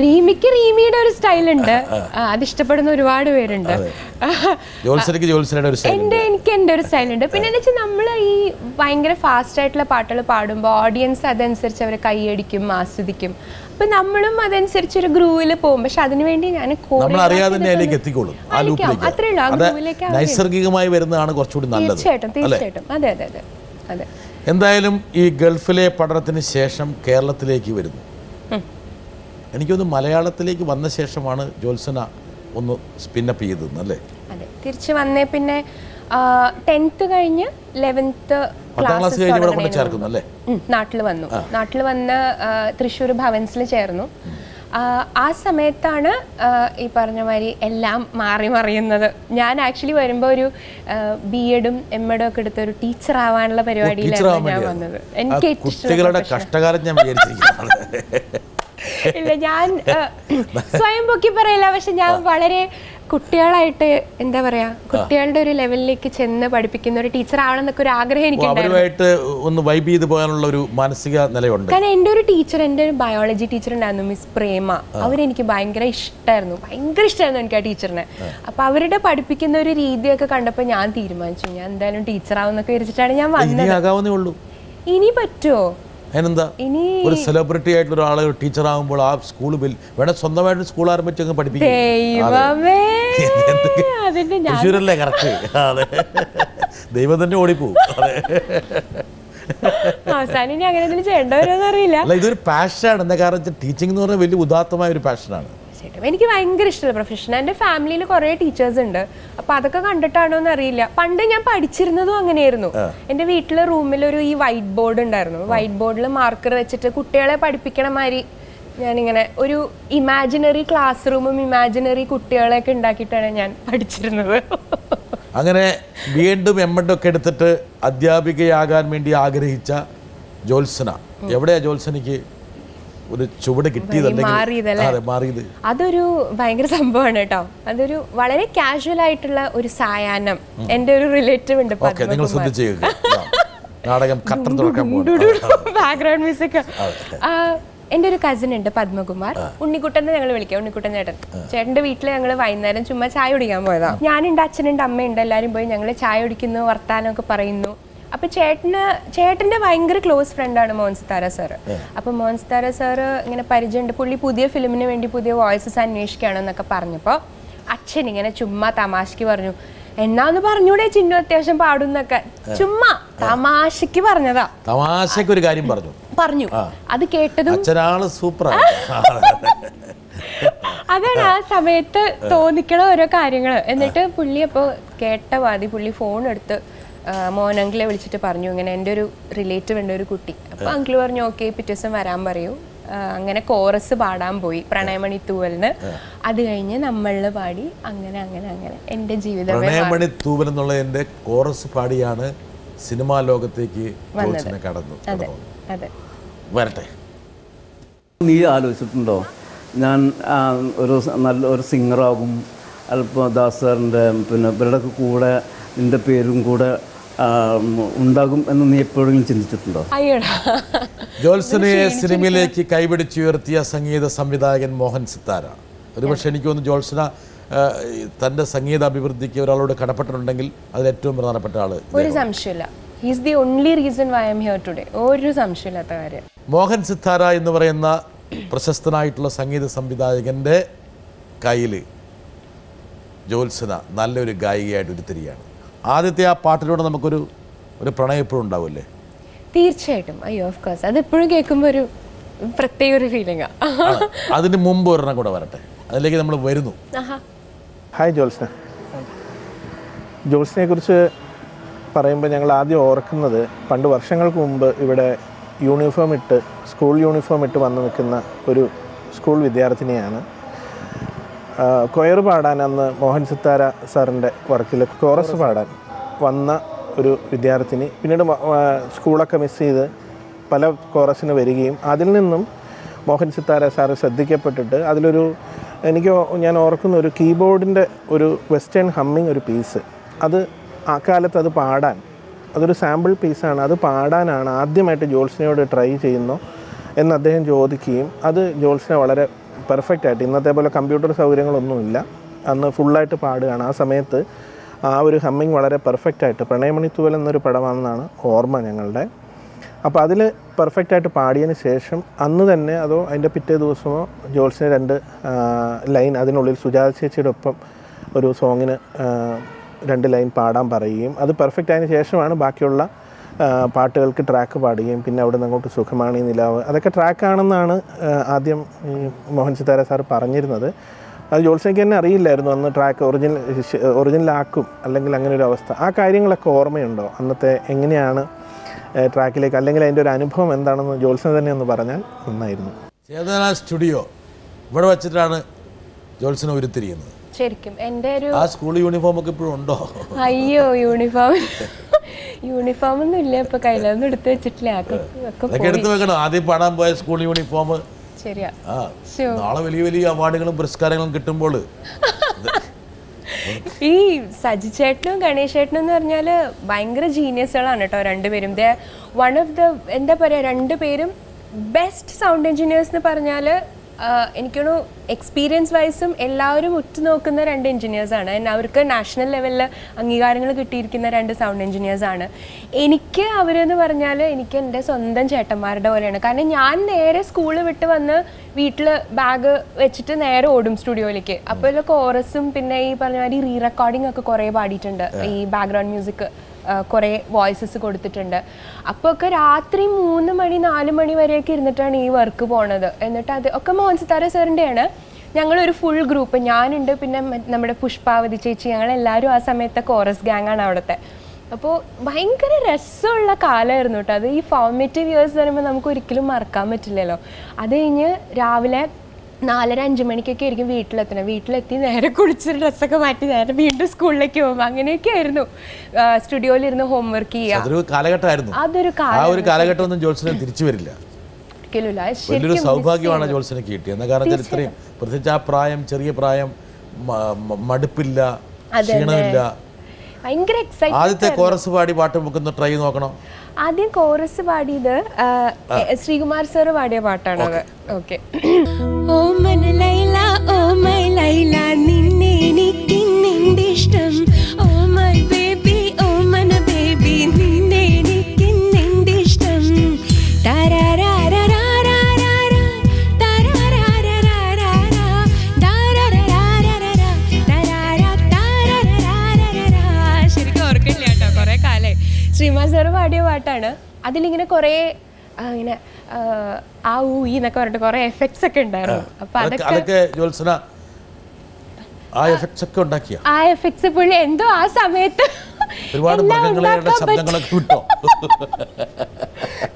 റീമിയുടെ ഒരു സ്റ്റൈലുണ്ട്, അത് ഇഷ്ടപ്പെടുന്ന ഒരുപാട് പേരുണ്ട്. എനിക്ക് എൻ്റെ ഒരു സ്റ്റൈലുണ്ട്. പിന്നെ എന്താ വെച്ചാൽ നമ്മൾ ഈ ഭയങ്കര ഫാസ്റ്റ് ആയിട്ടുള്ള പാട്ടുകൾ പാടുമ്പോൾ ഓഡിയൻസ് അതനുസരിച്ച് അവരെ കൈയടിക്കും, ആസ്വദിക്കും. അപ്പൊ നമ്മളും അതനുസരിച്ച് ഒരു ഗ്രൂവിൽ പോകും. പക്ഷെ അതിനുവേണ്ടി ഞാൻ നൈസർഗികമായി വരുന്നതാണ് കുറച്ചുകൂടി നല്ലത്. തീർച്ചയായിട്ടും തീർച്ചയായിട്ടും. അതെ അതെ അതെ അതെ. എന്തായാലും ഈ ഗൾഫിലെ പഠനത്തിന് ശേഷം കേരളത്തിലേക്ക് വരുന്നു. എനിക്കൊന്ന് മലയാളത്തിലേക്ക് വന്ന ശേഷമാണ് ജോത്സന ഒന്ന് സ്പിന്നപ്പ് ചെയ്തത് അല്ലേ? അതെ, തിരിച്ച് വന്നേ പിന്നെ 10th കഴിഞ്ഞ് 11th ക്ലാസ് നാട്ടിൽ വന്നു. നാട്ടിൽ വന്ന് തൃശ്ശൂർ ഭവൻസിൽ ചേർന്നു. ആ സമയത്താണ് ഈ പറഞ്ഞ മാതിരി എല്ലാം മാറി മറിയുന്നത്. ഞാൻ ആക്ച്വലി വരുമ്പോൾ ഒരു BEdും MEdും ഒക്കെ എടുത്ത ഒരു ടീച്ചർ ആവാനുള്ള പരിപാടിയിലായിരുന്നു ഞാൻ വന്നത്. എനിക്ക് ഇല്ല, ഞാൻ സ്വയം പൊക്കി പറയില്ല. പക്ഷെ ഞാൻ വളരെ കുട്ടികളായിട്ട് എന്താ പറയാ, കുട്ടികളുടെ ഒരു ലെവലിലേക്ക് ചെന്ന് പഠിപ്പിക്കുന്ന ഒരു ടീച്ചർ ആവണം എന്നൊക്കെ ഒരു ആഗ്രഹം എനിക്കുണ്ടായിരുന്നു. കാരണം എൻ്റെ ഒരു ടീച്ചർ, എൻ്റെ ഒരു ബയോളജി ടീച്ചർ ഉണ്ടായിരുന്നു, മിസ് പ്രേമ. അവരെനിക്ക് ഭയങ്കര ഇഷ്ടമായിരുന്നു എനിക്ക് ആ ടീച്ചറിനെ. അപ്പൊ അവരുടെ പഠിപ്പിക്കുന്ന ഒരു രീതിയൊക്കെ കണ്ടപ്പോൾ ഞാൻ തീരുമാനിച്ചു ഞാൻ എന്തായാലും ടീച്ചർ ആവുന്നൊക്കെ വിചാരിച്ചിട്ടാണ് ഞാൻ വന്നത്. ഇനി പറ്റുമോ? അതിനെന്താ, ഒരു സെലിബ്രിറ്റി ആയിട്ടുള്ള ഒരാളെ ടീച്ചർ ആകുമ്പോൾ ആ സ്കൂൾ വേണേ സ്വന്തമായിട്ട് സ്കൂൾ ആരംഭിച്ച് പഠിപ്പിക്കും. തൃശ്ശൂരല്ലേ കറക്റ്റ്? അതെ, ദൈവം തന്നെ ഓടിപ്പോവും. അവസാനം ഇനി അങ്ങനെ എന്തെങ്കിലും ചെയ്യേണ്ടവരോന്ന് അറിയില്ല. അല്ല, ഇതൊരു പാഷനാണ്. എന്താ കാരണം ടീച്ചിങ് എന്ന് പറഞ്ഞാൽ വലിയ ഉദാത്തമായ ഒരു പാഷനാണ്. എനിക്ക് ഭയങ്കര ഇഷ്ടമുള്ള പ്രൊഫഷൻ. എൻ്റെ ഫാമിലിയിൽ കുറേ ടീച്ചേഴ്സ് ഉണ്ട്. അപ്പൊ അതൊക്കെ കണ്ടിട്ടാണോ എന്ന് അറിയില്ല. പണ്ട് ഞാൻ പഠിച്ചിരുന്നതും അങ്ങനെയായിരുന്നു. എൻ്റെ വീട്ടിലെ റൂമിലൊരു ഈ വൈറ്റ് ബോർഡ് ഉണ്ടായിരുന്നു. വൈറ്റ് ബോർഡിൽ മാർക്കർ വെച്ചിട്ട് കുട്ടികളെ പഠിപ്പിക്കണ മാതിരി ഞാനിങ്ങനെ ഒരു ഇമാജിനറി ക്ലാസ് റൂമും ഇമാജിനറി കുട്ടികളെയൊക്കെ ഉണ്ടാക്കിയിട്ടാണ് ഞാൻ പഠിച്ചിരുന്നത്. അങ്ങനെ BEdും MEdും ഒക്കെ എടുത്തിട്ട് അധ്യാപികയാകാൻ വേണ്ടി ആഗ്രഹിച്ച ജോത്സന, എവിടെയാ ജോത്സനയ്ക്ക് ഒരു ചുവട് കിട്ടിയത്? അതൊരു ഭയങ്കര സംഭവമാണ് കേട്ടോ. അതൊരു വളരെ കാഷ്വൽ ആയിട്ടുള്ള ഒരു സായാഹ്നം. എൻ്റെ ഒരു റിലേറ്റീവ് ഉണ്ട്, ബാക്ക്ഗ്രൗണ്ട് മ്യൂസിക്. എൻ്റെ ഒരു കസിൻ ഉണ്ട് പത്മകുമാർ, ഉണ്ണിക്കുട്ടനെ ഞങ്ങൾ വിളിക്കാം, ഉണ്ണിക്കുട്ടൻ ചേട്ടൻ. ചേട്ടൻ്റെ വീട്ടിൽ ഞങ്ങൾ വൈകുന്നേരം ചുമ്മാ ചായ കുടിക്കാൻ പോയതാ. ഞാനുണ്ട്, അച്ഛനുണ്ട്, അമ്മയുണ്ട്, എല്ലാവരും പോയി ഞങ്ങൾ ചായ കുടിക്കുന്നു, വർത്താനമൊക്കെ പറയുന്നു. അപ്പൊ ചേട്ടന്റെ ഭയങ്കര ക്ലോസ് ഫ്രണ്ടാണ് മോഹൻസിത്താര സാറ്. അപ്പൊ മോഹൻസിത്താര സാറ് ഇങ്ങനെ പരിചയമുണ്ട്, പുള്ളി പുതിയ ഫിലിമിന് വേണ്ടി പുതിയ വോയിസസ് അന്വേഷിക്കുകയാണെന്നൊക്കെ പറഞ്ഞപ്പോൾ അച്ഛൻ ഇങ്ങനെ ചുമ്മാ തമാശക്ക് പറഞ്ഞു, എന്നാന്ന് പറഞ്ഞൂടെ ചിന്നു അത്യാവശ്യം പാടുന്നൊക്കെ. ചുമ്മാ തമാശക്ക് പറഞ്ഞതാ. തമാശക്ക് ഒരു കാര്യം പറഞ്ഞു. അത് കേട്ടതും സൂപ്പർ. അതാണ് ആ സമയത്ത് തോന്നിക്കണ ഓരോ കാര്യങ്ങൾ. എന്നിട്ട് പുള്ളി അപ്പോൾ കേട്ട പാതി പുള്ളി ഫോൺ എടുത്ത് മോനങ്കിളെ വിളിച്ചിട്ട് പറഞ്ഞു, ഇങ്ങനെ എൻ്റെ ഒരു റിലേറ്റീവ് ഉണ്ട്, ഒരു കുട്ടി. അപ്പോൾ അങ്കിൾ പറഞ്ഞു ഓക്കെ, പിറ്റേ ദിവസം വരാൻ പറയൂ. അങ്ങനെ കോറസ് പാടാൻ പോയി പ്രണയമണി തൂവലിന്. അത് കഴിഞ്ഞ് നമ്മളിൽ പാടി. അങ്ങനെ അങ്ങനെ അങ്ങനെ എൻ്റെ ജീവിതം. പ്രണയമണി തൂവൽ എന്നുള്ള എൻ്റെ കോറസ് പാടിയാണ് സിനിമാ ലോകത്തേക്ക് കടന്നു. അതെ, വരട്ടെ. നീ ആലോചിച്ചിട്ടുണ്ടോ ഞാൻ ഒരു സിംഗറാകും, അല്പം ദാസ് സാറിൻ്റെ പിന്നെ ഇവരുടെ കൂടെ നിൻ്റെ പേരും കൂടെ ഉണ്ടാകും എന്ന് നീ എപ്പോഴെങ്കിലും ചിന്തിച്ചിട്ടുണ്ടോ? അയ്യടാ, ജോത്സനെ സിനിമയിലേക്ക് കൈപിടിച്ചുയർത്തിയ സംഗീത സംവിധായകൻ മോഹൻ സിത്താര. ഒരുപക്ഷെ എനിക്ക് തോന്നുന്നു ജോത്സന തൻ്റെ സംഗീത അഭിവൃദ്ധിക്ക് ഒരാളോട് കടപ്പെട്ടിട്ടുണ്ടെങ്കിൽ അതിൽ ഏറ്റവും പ്രധാനപ്പെട്ട ആള്. ഒരു സംശയമില്ല. He is the only reason why I am here today. ഒരു സംശയമില്ലാത്ത കാര്യം. മോഹൻ സിത്താര എന്ന് പറയുന്ന പ്രശസ്തനായിട്ടുള്ള സംഗീത സംവിധായകൻ്റെ കയ്യിൽ ജോത്സന നല്ലൊരു ഗായികയായിട്ട് ഉരുത്തിരിയാണ്. ആദ്യത്തെ ആ പാട്ടിലൂടെ നമുക്കൊരു പ്രണയം എപ്പോഴും ഉണ്ടാവില്ലേ? തീർച്ചയായിട്ടും. അയ്യോ, ഓഫ് കോഴ്സ്. അതെപ്പോഴും കേൾക്കുമ്പോൾ ഒരു പ്രത്യേക ഒരു ഫീലിംഗാണ്. അതിന് മുമ്പ് ഒരെണ്ണം കൂടെ വരട്ടെ, അതിലേക്ക് നമ്മൾ വരുന്നു. ഹായ് ജോത്സന. ജോത്സനെ കുറിച്ച് പറയുമ്പോൾ ഞങ്ങൾ ആദ്യം ഓർക്കുന്നത് പണ്ട് വർഷങ്ങൾക്ക് മുമ്പ് ഇവിടെ സ്കൂൾ യൂണിഫോം ഇട്ട് വന്ന് നിൽക്കുന്ന ഒരു സ്കൂൾ വിദ്യാർത്ഥിനിയാണ്. കൊയർ പാടാൻ അന്ന് മോഹൻ സിത്താര സാറിൻ്റെ വർക്കിൽ കോറസ് പാടാൻ വന്ന ഒരു വിദ്യാർത്ഥിനി പിന്നീട് സ്കൂളൊക്കെ മിസ് ചെയ്ത് പല കോറസിന് വരികയും അതിൽ നിന്നും മോഹൻ സിത്താര സാറ് ശ്രദ്ധിക്കപ്പെട്ടിട്ട് അതിലൊരു ഞാൻ ഓർക്കുന്ന ഒരു കീബോർഡിൻ്റെ ഒരു വെസ്റ്റേൺ ഹമ്മിങ് ഒരു പീസ്, അത് ആ കാലത്ത് അത് പാടാൻ, അതൊരു സാമ്പിൾ പീസാണ്, അത് പാടാനാണ് ആദ്യമായിട്ട് ജോത്സനയോട് ട്രൈ ചെയ്യുന്നു എന്ന് അദ്ദേഹം ചോദിക്കുകയും അത് ജോത്സന വളരെ പെർഫെക്റ്റായിട്ട്, ഇന്നത്തെ പോലെ കമ്പ്യൂട്ടർ സൗകര്യങ്ങളൊന്നുമില്ല, അന്ന് ഫുള്ളായിട്ട് പാടുകയാണ്. ആ സമയത്ത് ആ ഒരു ഹമ്മിങ് വളരെ പെർഫെക്റ്റായിട്ട്, പ്രണയമണിത്തൂവൽ എന്നൊരു പടമാണെന്നാണ് ഓർമ്മ ഞങ്ങളുടെ. അപ്പോൾ അതിൽ പെർഫെക്റ്റായിട്ട് പാടിയതിന് ശേഷം അന്ന് തന്നെ അതോ അതിൻ്റെ പിറ്റേ ദിവസമോ ജോത്സന 2 ലൈൻ അതിനുള്ളിൽ സുജാത ചേച്ചിയുടെ ഒപ്പം ഒരു സോങ്ങിന് 2 ലൈൻ പാടാൻ പറയുകയും അത് പെർഫെക്റ്റ് ആയതിനു ശേഷമാണ് ബാക്കിയുള്ള പാട്ടുകൾക്ക് ട്രാക്ക് പാടുകയും പിന്നെ അവിടെ നിന്ന് അങ്ങോട്ട് സുഖമാണി നിലാവ് അതൊക്കെ ട്രാക്കാണെന്നാണ് ആദ്യം മോഹൻ സിത്താര സാർ പറഞ്ഞിരുന്നത്. അത് ജോത്സനയ്ക്ക് തന്നെ അറിയില്ലായിരുന്നു അന്ന് ട്രാക്ക് ഒറിജിനലാക്കും അല്ലെങ്കിൽ അങ്ങനെ ഒരു അവസ്ഥ. ആ കാര്യങ്ങളൊക്കെ ഓർമ്മയുണ്ടോ അന്നത്തെ? എങ്ങനെയാണ് ട്രാക്കിലേക്ക്, അല്ലെങ്കിൽ അതിൻ്റെ ഒരു അനുഭവം എന്താണെന്ന് ജോത്സന തന്നെ ഒന്ന് പറഞ്ഞാൽ നന്നായിരുന്നു. ചേതന സ്റ്റുഡിയോ ഇവിടെ വെച്ചിട്ടാണ് ജോത്സന ഉരുത്തിരിയുന്നത്. ശരിക്കും എൻ്റെ ഒരു ആ സ്കൂൾ യൂണിഫോം ഒക്കെ ഇപ്പോഴും ഉണ്ടോ? അയ്യോ, യൂണിഫോം ഒന്നും ഇല്ല ഇപ്പൊ, കയ്യിലൊന്നും എടുത്ത് വെച്ചിട്ടില്ല. എടുത്ത് വെക്കണം. ആദ്യം പാടാൻ പോയ സ്കൂൾ യൂണിഫോം ശരിയാ. നാളെ വലിയ വലിയ അവാർഡുകളും പുരസ്കാരങ്ങളും കിട്ടുമ്പോൾ ഈ സജി ചേട്ടനും ഗണേഷ് ചേട്ടനും എന്ന് പറഞ്ഞാൽ ഭയങ്കര ജീനിയസുകളാണ് കേട്ടോ രണ്ടുപേരും. വൺ ഓഫ് ദ എന്താ പറയുക, രണ്ടുപേരും ബെസ്റ്റ് സൗണ്ട് എഞ്ചിനീയേഴ്സ് എന്ന് പറഞ്ഞാൽ എനിക്കൊരു എക്സ്പീരിയൻസ് വൈസും എല്ലാവരും ഉറ്റുനോക്കുന്ന 2 എഞ്ചിനീയേഴ്സാണ്. അവർക്ക് നാഷണൽ ലെവലിൽ അംഗീകാരങ്ങൾ കിട്ടിയിരിക്കുന്ന 2 സൗണ്ട് എഞ്ചിനീയേഴ്സാണ്. എനിക്ക് അവരെന്ന് പറഞ്ഞാൽ എനിക്ക് എൻ്റെ സ്വന്തം ചേട്ടന്മാരുടെ പോലെയാണ്. കാരണം ഞാൻ നേരെ സ്കൂള് വിട്ട് വന്ന് വീട്ടിൽ ബാഗ് വെച്ചിട്ട് നേരെ ഓടും സ്റ്റുഡിയോയിലേക്ക്. അപ്പോൾ കോറസും പിന്നെ ഈ പറഞ്ഞ മാതിരി റീ റെക്കോർഡിംഗ് ഒക്കെ കുറേ പാടിയിട്ടുണ്ട്. ഈ ബാക്ക്ഗ്രൗണ്ട് മ്യൂസിക് കുറേ വോയിസസ് കൊടുത്തിട്ടുണ്ട്. അപ്പോൾ ഒക്കെ രാത്രി 3 മണി 4 മണി വരെയൊക്കെ ഇരുന്നിട്ടാണ് ഈ വർക്ക് പോണത്. എന്നിട്ട് അത് ഒക്കെ മോഹൻ സിത്താര സാറിൻ്റെയാണ്. ഞങ്ങളൊരു ഫുൾ ഗ്രൂപ്പ്, ഞാനുണ്ട്, പിന്നെ നമ്മുടെ പുഷ്പാവതി ചേച്ചി, ഞങ്ങളെല്ലാവരും ആ സമയത്തെ കോറസ് ഗ്യാങ്ങാണ് അവിടുത്തെ. അപ്പോൾ ഭയങ്കര രസമുള്ള കാലമായിരുന്നു കേട്ടോ അത്. ഈ ഫോർമേറ്റീവ് ഇയേഴ്സ് പറയുമ്പോൾ നമുക്ക് ഒരിക്കലും മറക്കാൻ പറ്റില്ലല്ലോ. അത് കഴിഞ്ഞ് രാവിലെ 4-5 മണിക്കൊക്കെ ആയിരിക്കും വീട്ടിലെത്തി നേരെ കുളിച്ച് ഡ്രസ്സൊക്കെ മാറ്റി നേരെ വീണ്ടും സ്കൂളിലേക്ക് പോകും. അങ്ങനെയൊക്കെ ആയിരുന്നു സ്റ്റുഡിയോയിലിരുന്ന് ഹോംവർക്ക് ചെയ്യുക. അതൊരു കാലഘട്ടമൊന്നും ജോത്സന തിരിച്ചു വരില്ല. വലിയൊരു സൗഭാഗ്യമാണ് ജോത്സനക്ക് കിട്ടിയത്. കാരണം ഇത്രയും പ്രത്യേകിച്ച് ആ പ്രായം, ചെറിയ പ്രായം, മടുപ്പില്ല, ക്ഷീണമില്ല. ഭയങ്കര എക്സൈറ്റഡ്. ആദ്യത്തെ കോറസ് പാടി പാട്ട് നമുക്കൊന്ന് ട്രൈ നോക്കണം. ആദ്യം കോറസ് പാടിയത് ശ്രീകുമാർ സാറ് പാടിയ പാട്ടാണ് അത്. ഓക്കെ. ഓ മന ലൈല ഓ മൈ ലൈല നിന്നെ എനിക്കിന്നെന്റെ ഇഷ്ടം ഓ മൈ ബേബി ഓ മന ബേബി നിന്നെ എനിക്കിന്നെന്റെ ഇഷ്ടം ശരിക്കും ഓർക്കില്ല കേട്ടോ, കുറെ കാലേ. ശ്രീകുമാർ സാറ് പാടിയ പാട്ടാണ്. അതിലിങ്ങനെ കുറേ ഇങ്ങനെ ആ ഊയി എന്നൊക്കെ പറഞ്ഞിട്ട് കുറെ എഫക്ട്സ് ഒക്കെ ഉണ്ടായിരുന്നു. അപ്പൊ അതൊക്കെ ജോത്സന ആ എഫക്ട്സ് ഒക്കെ ഉണ്ടാക്കിയ ആ എഫക്ട്സ് പുള്ളി എന്തോ ആ സമയത്ത്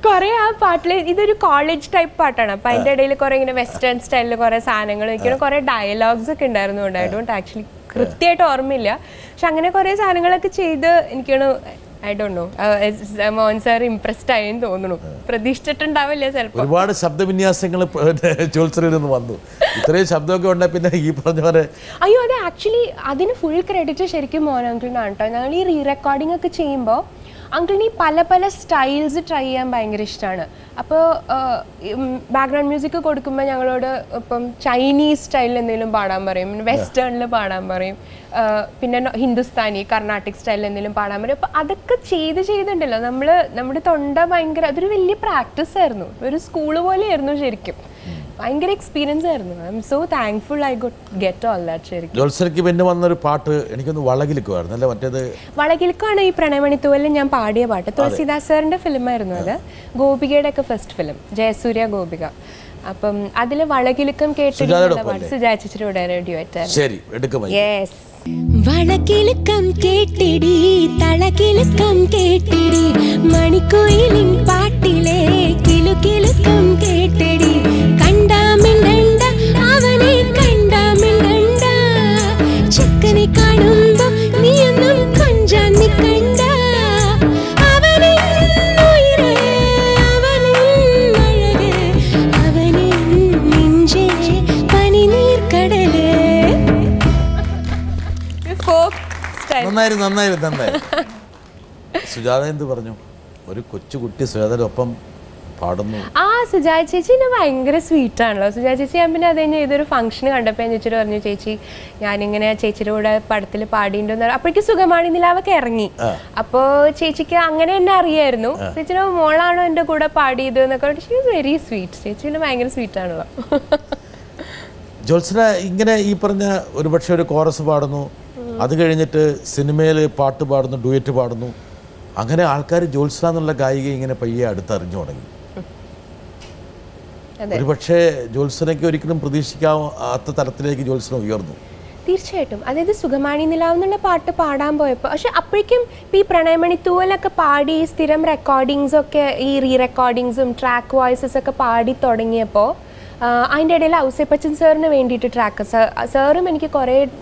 കുറെ ആ പാട്ടില്, ഇതൊരു കോളേജ് ടൈപ്പ് പാട്ടാണ്. അപ്പൊ അതിന്റെ ഇടയിൽ കുറെ ഇങ്ങനെ വെസ്റ്റേൺ സ്റ്റൈലിൽ കുറെ സാധനങ്ങൾ വെക്കണം, കുറെ ഡയലോഗ്സ് ഒക്കെ ഉണ്ടായിരുന്നു. ഐ ഡോണ്ട് ആക്ച്വലി കൃത്യമായിട്ട് ഓർമ്മയില്ല. പക്ഷെ അങ്ങനെ കുറെ സാധനങ്ങളൊക്കെ ചെയ്ത് എനിക്കാണ് I don't know Mohan sir impressed ആയെന്ന് തോന്നുന്നു. പ്രതീക്ഷിച്ചിട്ടുണ്ടാവില്ല ചിലപ്പോൾ. ഒരുപാട് ശബ്ദവിന്യാസങ്ങൾ ജോത്സനയിൽ നിന്ന് വന്നു. ഇത്രയും ശബ്ദമൊക്കെ ഉണ്ടെ പിന്നെ ഈ പറഞ്ഞ പോലെ അയ്യോ, അത് ആക്ച്വലി അതിന് ഫുൾ ക്രെഡിറ്റ് ശരിക്കും മോഹൻ അങ്കിളിനാണ് കേട്ടോ. ഞങ്ങൾ ഈ റീ റെക്കോർഡിംഗ് ഒക്കെ ചെയ്യുമ്പോൾ അങ്കിളിന് ഈ പല പല സ്റ്റൈൽസ് ട്രൈ ചെയ്യാൻ ഭയങ്കര ഇഷ്ടമാണ്. അപ്പോൾ ബാക്ക്ഗ്രൗണ്ട് മ്യൂസിക് കൊടുക്കുമ്പോൾ ഞങ്ങളോട് ഇപ്പം ചൈനീസ് സ്റ്റൈലിൽ എന്തെങ്കിലും പാടാൻ പറയും, വെസ്റ്റേണിൽ പാടാൻ പറയും, പിന്നെ ഹിന്ദുസ്ഥാനി കർണാട്ടിക് സ്റ്റൈലിൽ എന്തെങ്കിലും പാടാൻ പറയും. അപ്പോൾ അതൊക്കെ ചെയ്തിട്ടുണ്ടല്ലോ നമ്മുടെ തൊണ്ട ഭയങ്കര അതൊരു വലിയ പ്രാക്ടീസ് ആയിരുന്നു, ഒരു സ്കൂള് പോലെയായിരുന്നു ശരിക്കും. ഭയങ്കര എക്സ്പീരിയൻസ് ആയിരുന്നു. I M so thankful I get all that. ശരിക്കും ജോത്സനയ്ക്ക് പിന്നെ വന്നൊരു പാട്ട് എനിക്കൊന്ന് വളകിലിക്കുമായിരുന്നു അല്ലേ? മറ്റേത് വളകിൽക്കാണ് ഈ പ്രണയമണിത്തൂവലിൽ ഞാൻ പാടിയ പാട്ട്. തുളസിദാസ് സാറിൻ്റെ ഫിലിമായിരുന്നു അത്, ഗോപികയുടെ ഒക്കെ ഫസ്റ്റ് ഫിലിം, ജയസൂര്യ ഗോപിക. അപ്പം അതിൽ വളകിലുക്കം കേട്ടിട്ടുള്ള പാട്ട് സുജാ ചേച്ചിയുടെ ഡ്യുവറ്റായിരുന്നു. ശരി, എടുക്കും. യെസ്. വളകിലുക്കം കേട്ടിടി തളകിലുക്കം കേട്ടിടി മണിക്കുയിലിൻ പാട്ടിലെ കിലുകിലുക്കം കേട്ടിടി കണ്ടാമിണ്ടണ്ട അവനെ കണ്ടാമിണ്ടണ്ട ചക്കനെ കാണുമ്പോ നീയൊന്നും കൊഞ്ചാൻ നിക്കണ്ട അവനെ ഉയരെ അവനെ അഴകെ അവനെ നെഞ്ചേ പനിനീർക്കടലേ. നന്നായിരുന്നു. സുജാത എന്ത് പറഞ്ഞു? ഒരു കൊച്ചുകുട്ടി സുജാതയുടെ പാടുന്നു. സുജാ ചേച്ചിനെ ഭയങ്കര സ്വീറ്റ് ആണല്ലോ. സുജാ ചേച്ചി ഞാൻ പിന്നെ അത് കഴിഞ്ഞ് ഇതൊരു ഫംഗ്ഷന് കണ്ടപ്പോൾ ഞാൻ ചേച്ചിയോട് പറഞ്ഞു, ചേച്ചി ഞാനിങ്ങനെ ചേച്ചിയുടെ കൂടെ പടത്തിൽ പാടിയിട്ടുണ്ടെന്ന്. അപ്പോഴേക്ക് സുഖമാണി നിലാവൊക്കെ ഇറങ്ങി. അപ്പോൾ ചേച്ചിക്ക് അങ്ങനെ തന്നെ അറിയായിരുന്നു. ചേച്ചിയുടെ മോളാണോ എൻ്റെ കൂടെ പാടിയത് എന്നൊക്കെ പറഞ്ഞിട്ട് ഷീ ഈസ് വെരി സ്വീറ്റ്. ചേച്ചിനെ ഭയങ്കര സ്വീറ്റ് ആണല്ലോ. ജോത്സന ഇങ്ങനെ ഈ പറഞ്ഞ ഒരുപക്ഷെ ഒരു കോറസ് പാടുന്നു, അത് കഴിഞ്ഞിട്ട് സിനിമയിൽ പാട്ട് പാടുന്നു, ഡുയറ്റ് പാടുന്നു. അങ്ങനെ ആൾക്കാർ ജോത്സന എന്നുള്ള ഗായിക ഇങ്ങനെ പയ്യെ അടുത്തറിഞ്ഞു തുടങ്ങി. ഒരുപക്ഷെ ജോത്സനയ്ക്ക് ഒരിക്കലും പ്രതീക്ഷിക്കാത്ത തലത്തിലേക്ക് ജോത്സന ഉയർന്നു. തീർച്ചയായിട്ടും. അതായത് സുഖമാണി നിലാവ് എന്നുള്ള പാട്ട് പാടാൻ പോയപ്പോൾ പക്ഷെ അപ്പോഴേക്കും ഈ പ്രണയമണി തൂവലൊക്കെ പാടി സ്ഥിരം റെക്കോർഡിങ്സൊക്കെ ഈ റീ റെക്കോർഡിങ്സും ട്രാക്ക് വോയിസസ് ഒക്കെ പാടി തുടങ്ങിയപ്പോൾ അതിൻ്റെ ഇടയിൽ ഔസേപ്പച്ചൻ സാറിന് വേണ്ടിയിട്ട് ട്രാക്ക് സാറും എനിക്ക്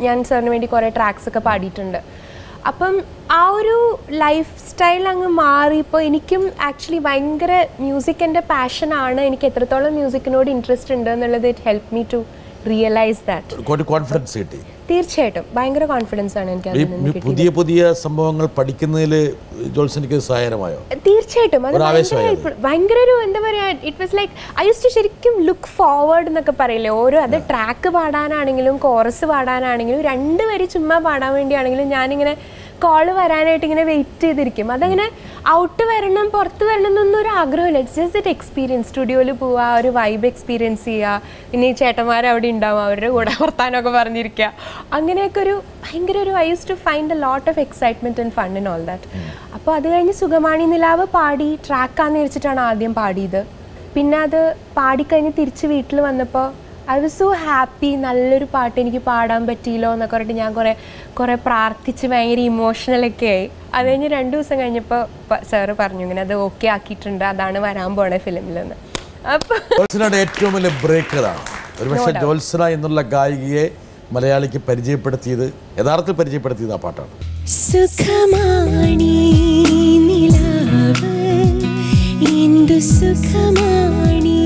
ഞാൻ സാറിന് വേണ്ടി കുറേ ട്രാക്സ് ഒക്കെ പാടിയിട്ടുണ്ട്. അപ്പം ആ ഒരു ലൈഫ് സ്റ്റൈൽ അങ്ങ് മാറിയപ്പോൾ എനിക്കും ആക്ച്വലി ഭയങ്കര മ്യൂസിക് എൻ്റെ പാഷനാണ്, എനിക്ക് എത്രത്തോളം മ്യൂസിക്കിനോട് ഇൻട്രസ്റ്റ് ഉണ്ട് എന്നുള്ളത് it help me to realise that. Confidence കിട്ടി. തീർച്ചയായിട്ടും ഭയങ്കര കോൺഫിഡൻസ് ആണ് എനിക്ക്. പുതിയ സംഭവങ്ങൾ പഠിക്കുന്നതിൽ ജോത്സനയ്ക്ക് സഹായകരമായോ? തീർച്ചയായിട്ടും. അത് ഭയങ്കര ഒരു എന്താ പറയുക, it was like I use to ശരിക്കും ലുക്ക് ഫോർവേഡ് എന്നൊക്കെ പറയില്ലേ. അത് ട്രാക്ക് പാടാനാണെങ്കിലും കോറസ് പാടാനാണെങ്കിലും രണ്ടുപേരും ചുമ്മാ പാടാൻ വേണ്ടിയാണെങ്കിലും ഞാനിങ്ങനെ കോള് വരാനായിട്ട് ഇങ്ങനെ വെയിറ്റ് ചെയ്തിരിക്കും. അതങ്ങനെ ഔട്ട് വരണം പുറത്ത് വരണം എന്നൊന്നും ഒരു ആഗ്രഹമില്ല. It's just that experience. സ്റ്റുഡിയോയിൽ പോവുക, ഒരു വൈബ് എക്സ്പീരിയൻസ് ചെയ്യുക, പിന്നെ ഈ ചേട്ടന്മാർ അവിടെ ഉണ്ടാവും, അവരുടെ കൂടെ വർത്താനമൊക്കെ പറഞ്ഞിരിക്കുക. അങ്ങനെയൊക്കെ ഭയങ്കര I use to find a lot of excitement and fun and all that. അപ്പോൾ അത് കഴിഞ്ഞ് സുഖമാണി നിലാവ് പാടി ട്രാക്കാന്ന് വെച്ചിട്ടാണ് ആദ്യം പാടിയത്. പിന്നെ അത് പാടിക്കഴിഞ്ഞ് തിരിച്ച് വീട്ടിൽ വന്നപ്പോൾ ഐ വാസ് സോ ഹാപ്പി. നല്ലൊരു പാട്ട് എനിക്ക് പാടാൻ പറ്റിയല്ലോ എന്നൊക്കെ പറഞ്ഞിട്ട് ഞാൻ കുറേ പ്രാർത്ഥിച്ച് ഭയങ്കര ഇമോഷണലൊക്കെ ആയി. അത് കഴിഞ്ഞ് 2 ദിവസം കഴിഞ്ഞപ്പോൾ സാറ് പറഞ്ഞു ഇങ്ങനെ അത് ഓക്കെ ആക്കിയിട്ടുണ്ട്, അതാണ് വരാൻ പോണ ഫിലിമിലെന്ന്. അപ്പോൾ ഏറ്റവും വലിയ ബ്രേക്കറാണ് ഒരുപക്ഷെ ജോത്സന എന്നുള്ള ഗായികയെ മലയാളിക്ക് യഥാർത്ഥത്തിൽ പരിചയപ്പെടുത്തിയത് ആ പാട്ടാണ്. സുഖമാണി നിലാവ് എന്തു സുഖമാണി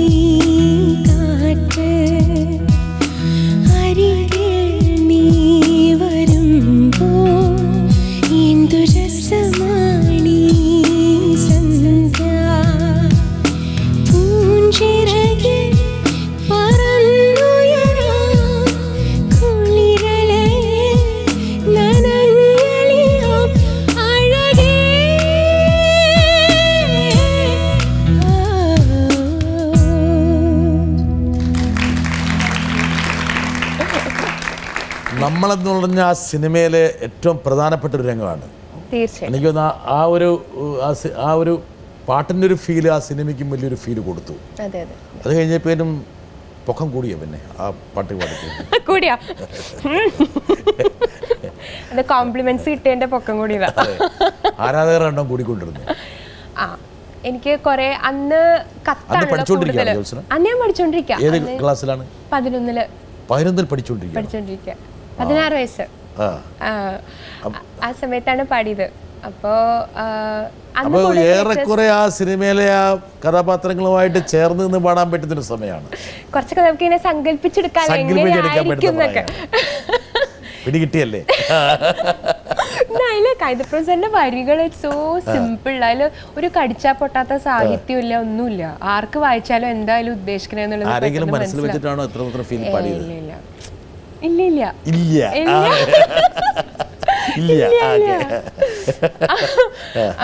കാറ്റ് അരികെ നീ വരുമ്പോൾ എന്തു രസമാണി സന്ധ്യ പൂഞ്ചിറകെ പറന്നുയരാം കുളിരലേ നനഞ്ഞലിയാം അഴകേ. നമ്മളെന്ന് പറഞ്ഞ ആ സിനിമയിലെ ഏറ്റവും പ്രധാനപ്പെട്ട ഒരു രംഗമാണ്. എനിക്ക് തോന്നുന്നു ആ ഒരു പാട്ടിൻ്റെ ഒരു ഫീല് ആ സിനിമയ്ക്കും വലിയൊരു ഫീല് കൊടുത്തു. അത് കഴിഞ്ഞപ്പോഴും പൊക്കം കൂടിയ പിന്നെ ആ പാട്ട് കൂടിയാ അത് കോംപ്ലിമെന്റ്സ് കിട്ടിയതിന്റെ പൊക്കം കൂടിയതാ. ആരാധകരുടെ എണ്ണം കൂടിക്കൊണ്ടിരുന്നു. എനിക്ക് കുറെ അന്ന് കത്താണ് അന്ന് ഞാൻ പഠിച്ചോണ്ടിരിക്കുക. ഏത് ക്ലാസ്സിലാണ്? 11 പഠിച്ചോണ്ടിരിക്കുക. 16 വയസ്സ് ആ സമയത്താണ് പാടിയത്. അപ്പോൾ ഏറെക്കുറെ ആ സിനിമയിലെ ആ കഥാപാത്രങ്ങളുമായിട്ട് ചേർന്ന് നിന്ന് പാടാൻ പറ്റുന്നൊരു സമയമാണ്. കുറച്ചൊക്കെ നമുക്ക് ഇങ്ങനെ സങ്കല്പിച്ചെടുക്കാൻ പിടികിട്ടിയല്ലേ? അതില് കൈതപ്രസന്റെ വരികൾ സോ സിമ്പിൾ. അതില് ഒരു കടിച്ചാ പൊട്ടാത്ത സാഹിത്യം ഇല്ല, ഒന്നുമില്ല. ആർക്ക് വായിച്ചാലും എന്തായാലും ഉദ്ദേശിക്കണെന്നുള്ളത്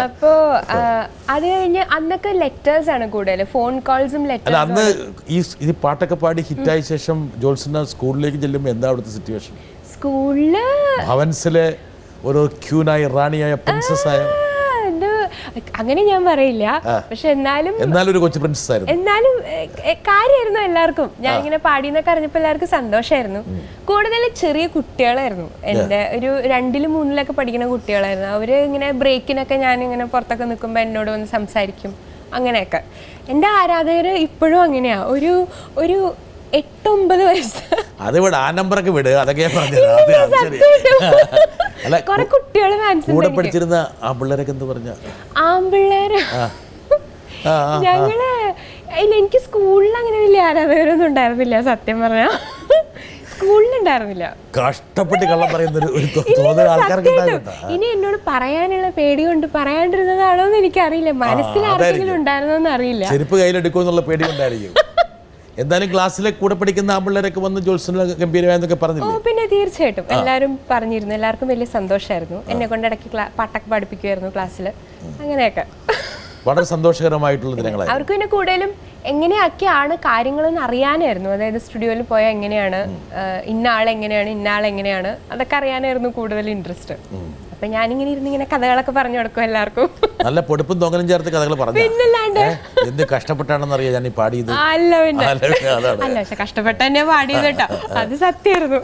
അപ്പോ അത് കഴിഞ്ഞ് അന്നൊക്കെ ലെറ്റേഴ്സ് ആണ് കൂടുതൽ, ഫോൺ കോൾസും ലെറ്റേഴ്സും. അന്ന് ഈ പാട്ടൊക്കെ പാടി ഹിറ്റായ ശേഷം ജോത്സന സ്കൂളിലേക്ക് ചെല്ലുമ്പോൾ എന്താ അവിടുത്തെ സിറ്റുവേഷൻ? സ്കൂളില് ഭവൻസിലെ ഒരു ക്യൂനായ റാണിയായ പ്രിൻസസ് ആയ അങ്ങനെ ഞാൻ പറയില്ല, പക്ഷെ എന്നാലും ഒരു കൊച്ചു പ്രിൻസസ് ആയിരുന്നു. എന്നാലും കാര്യമായിരുന്നു എല്ലാവർക്കും. ഞാനിങ്ങനെ പാടിയെന്നൊക്കെ അറിഞ്ഞപ്പോ എല്ലാവർക്കും സന്തോഷമായിരുന്നു. കൂടുതൽ ചെറിയ കുട്ടികളായിരുന്നു, എൻ്റെ ഒരു 2ലും 3ലൊക്കെ പഠിക്കുന്ന കുട്ടികളായിരുന്നു. അവര് ഇങ്ങനെ ബ്രേക്കിനൊക്കെ ഞാനിങ്ങനെ പുറത്തൊക്കെ നിൽക്കുമ്പോൾ എന്നോട് വന്ന് സംസാരിക്കും, അങ്ങനെയൊക്കെ. എൻ്റെ ആരാധകര് ഇപ്പോഴും അങ്ങനെയാ. ഒരു 8-9 വയസ്സ് അതിവിടെ ആ നമ്പറൊക്കെ വിട്, അതൊക്കെ കൊറേ കുട്ടികള് കൂടെ പഠിച്ചിരുന്ന ആ പിള്ളേരൊക്കെ എന്ത് പറഞ്ഞ ആമ്പിള്ളേര്. ഞങ്ങള് എനിക്ക് സ്കൂളിൽ അങ്ങനെ വലിയ ആരാധകരൊന്നും ഉണ്ടായിരുന്നില്ല, സത്യം പറഞ്ഞ. സ്കൂളിലുണ്ടായിരുന്നില്ല. കഷ്ടപ്പെട്ട് കള്ളം പറയുന്ന ഇനി എന്നോട് പറയാനുള്ള പേടി കൊണ്ട് പറയാണ്ടിരുന്നതാണോ എന്ന് എനിക്കറിയില്ല. മനസ്സിൽ ആരെങ്കിലും ഉണ്ടായിരുന്നോന്ന് അറിയില്ല. ചെരുപ്പ് കയ്യിലെടുക്കുമെന്നുള്ള പേടി കൊണ്ടായിരിക്കും. എന്തായാലും ക്ലാസ്സിലെ കൂടെ പഠിക്കുന്ന ആമ്പിള്ളേരൊക്കെ വന്ന് ജോത്സന ഗംഭീരമായെന്നൊക്കെ പറഞ്ഞില്ലേ? പിന്നെ തീർച്ചയായിട്ടും എല്ലാവരും പറഞ്ഞിരുന്നു. എല്ലാവർക്കും വലിയ സന്തോഷമായിരുന്നു. എന്നെ കൊണ്ട് ഇടയ്ക്ക് പാട്ടൊക്കെ പഠിപ്പിക്കുമായിരുന്നു ക്ലാസ്സിൽ, അങ്ങനെയൊക്കെ. വളരെ സന്തോഷകരമായിട്ടുള്ള ദിനങ്ങളായിരുന്നു. അവർക്ക് പിന്നെ കൂടുതലും എങ്ങനെയൊക്കെയാണ് കാര്യങ്ങളെന്ന് അറിയാനായിരുന്നു. അതായത് സ്റ്റുഡിയോയിൽ പോയാൽ എങ്ങനെയാണ്, ഇന്ന ആളെങ്ങനെയാണ് അതൊക്കെ അറിയാനായിരുന്നു കൂടുതൽ ഇൻട്രസ്റ്റ്. അപ്പൊ ഞാനിങ്ങനെ ഇരുന്നിങ്ങനെ കഥകളൊക്കെ പറഞ്ഞു കൊടുക്കും എല്ലാവർക്കും. നല്ല പൊടിപ്പും തൊങ്ങലും ചേർത്ത് കഥകൾ പറഞ്ഞു. പിന്നല്ലാണ്ട് എന്ത് കഷ്ടപ്പെട്ടാണെന്ന് അറിയാം ഞാൻ ഈ പാടിയത്. അല്ല പിന്നെ അല്ല, പക്ഷെ കഷ്ടപ്പെട്ട തന്നെ പാടിയത് കേട്ടോ, അത് സത്യമായിരുന്നു.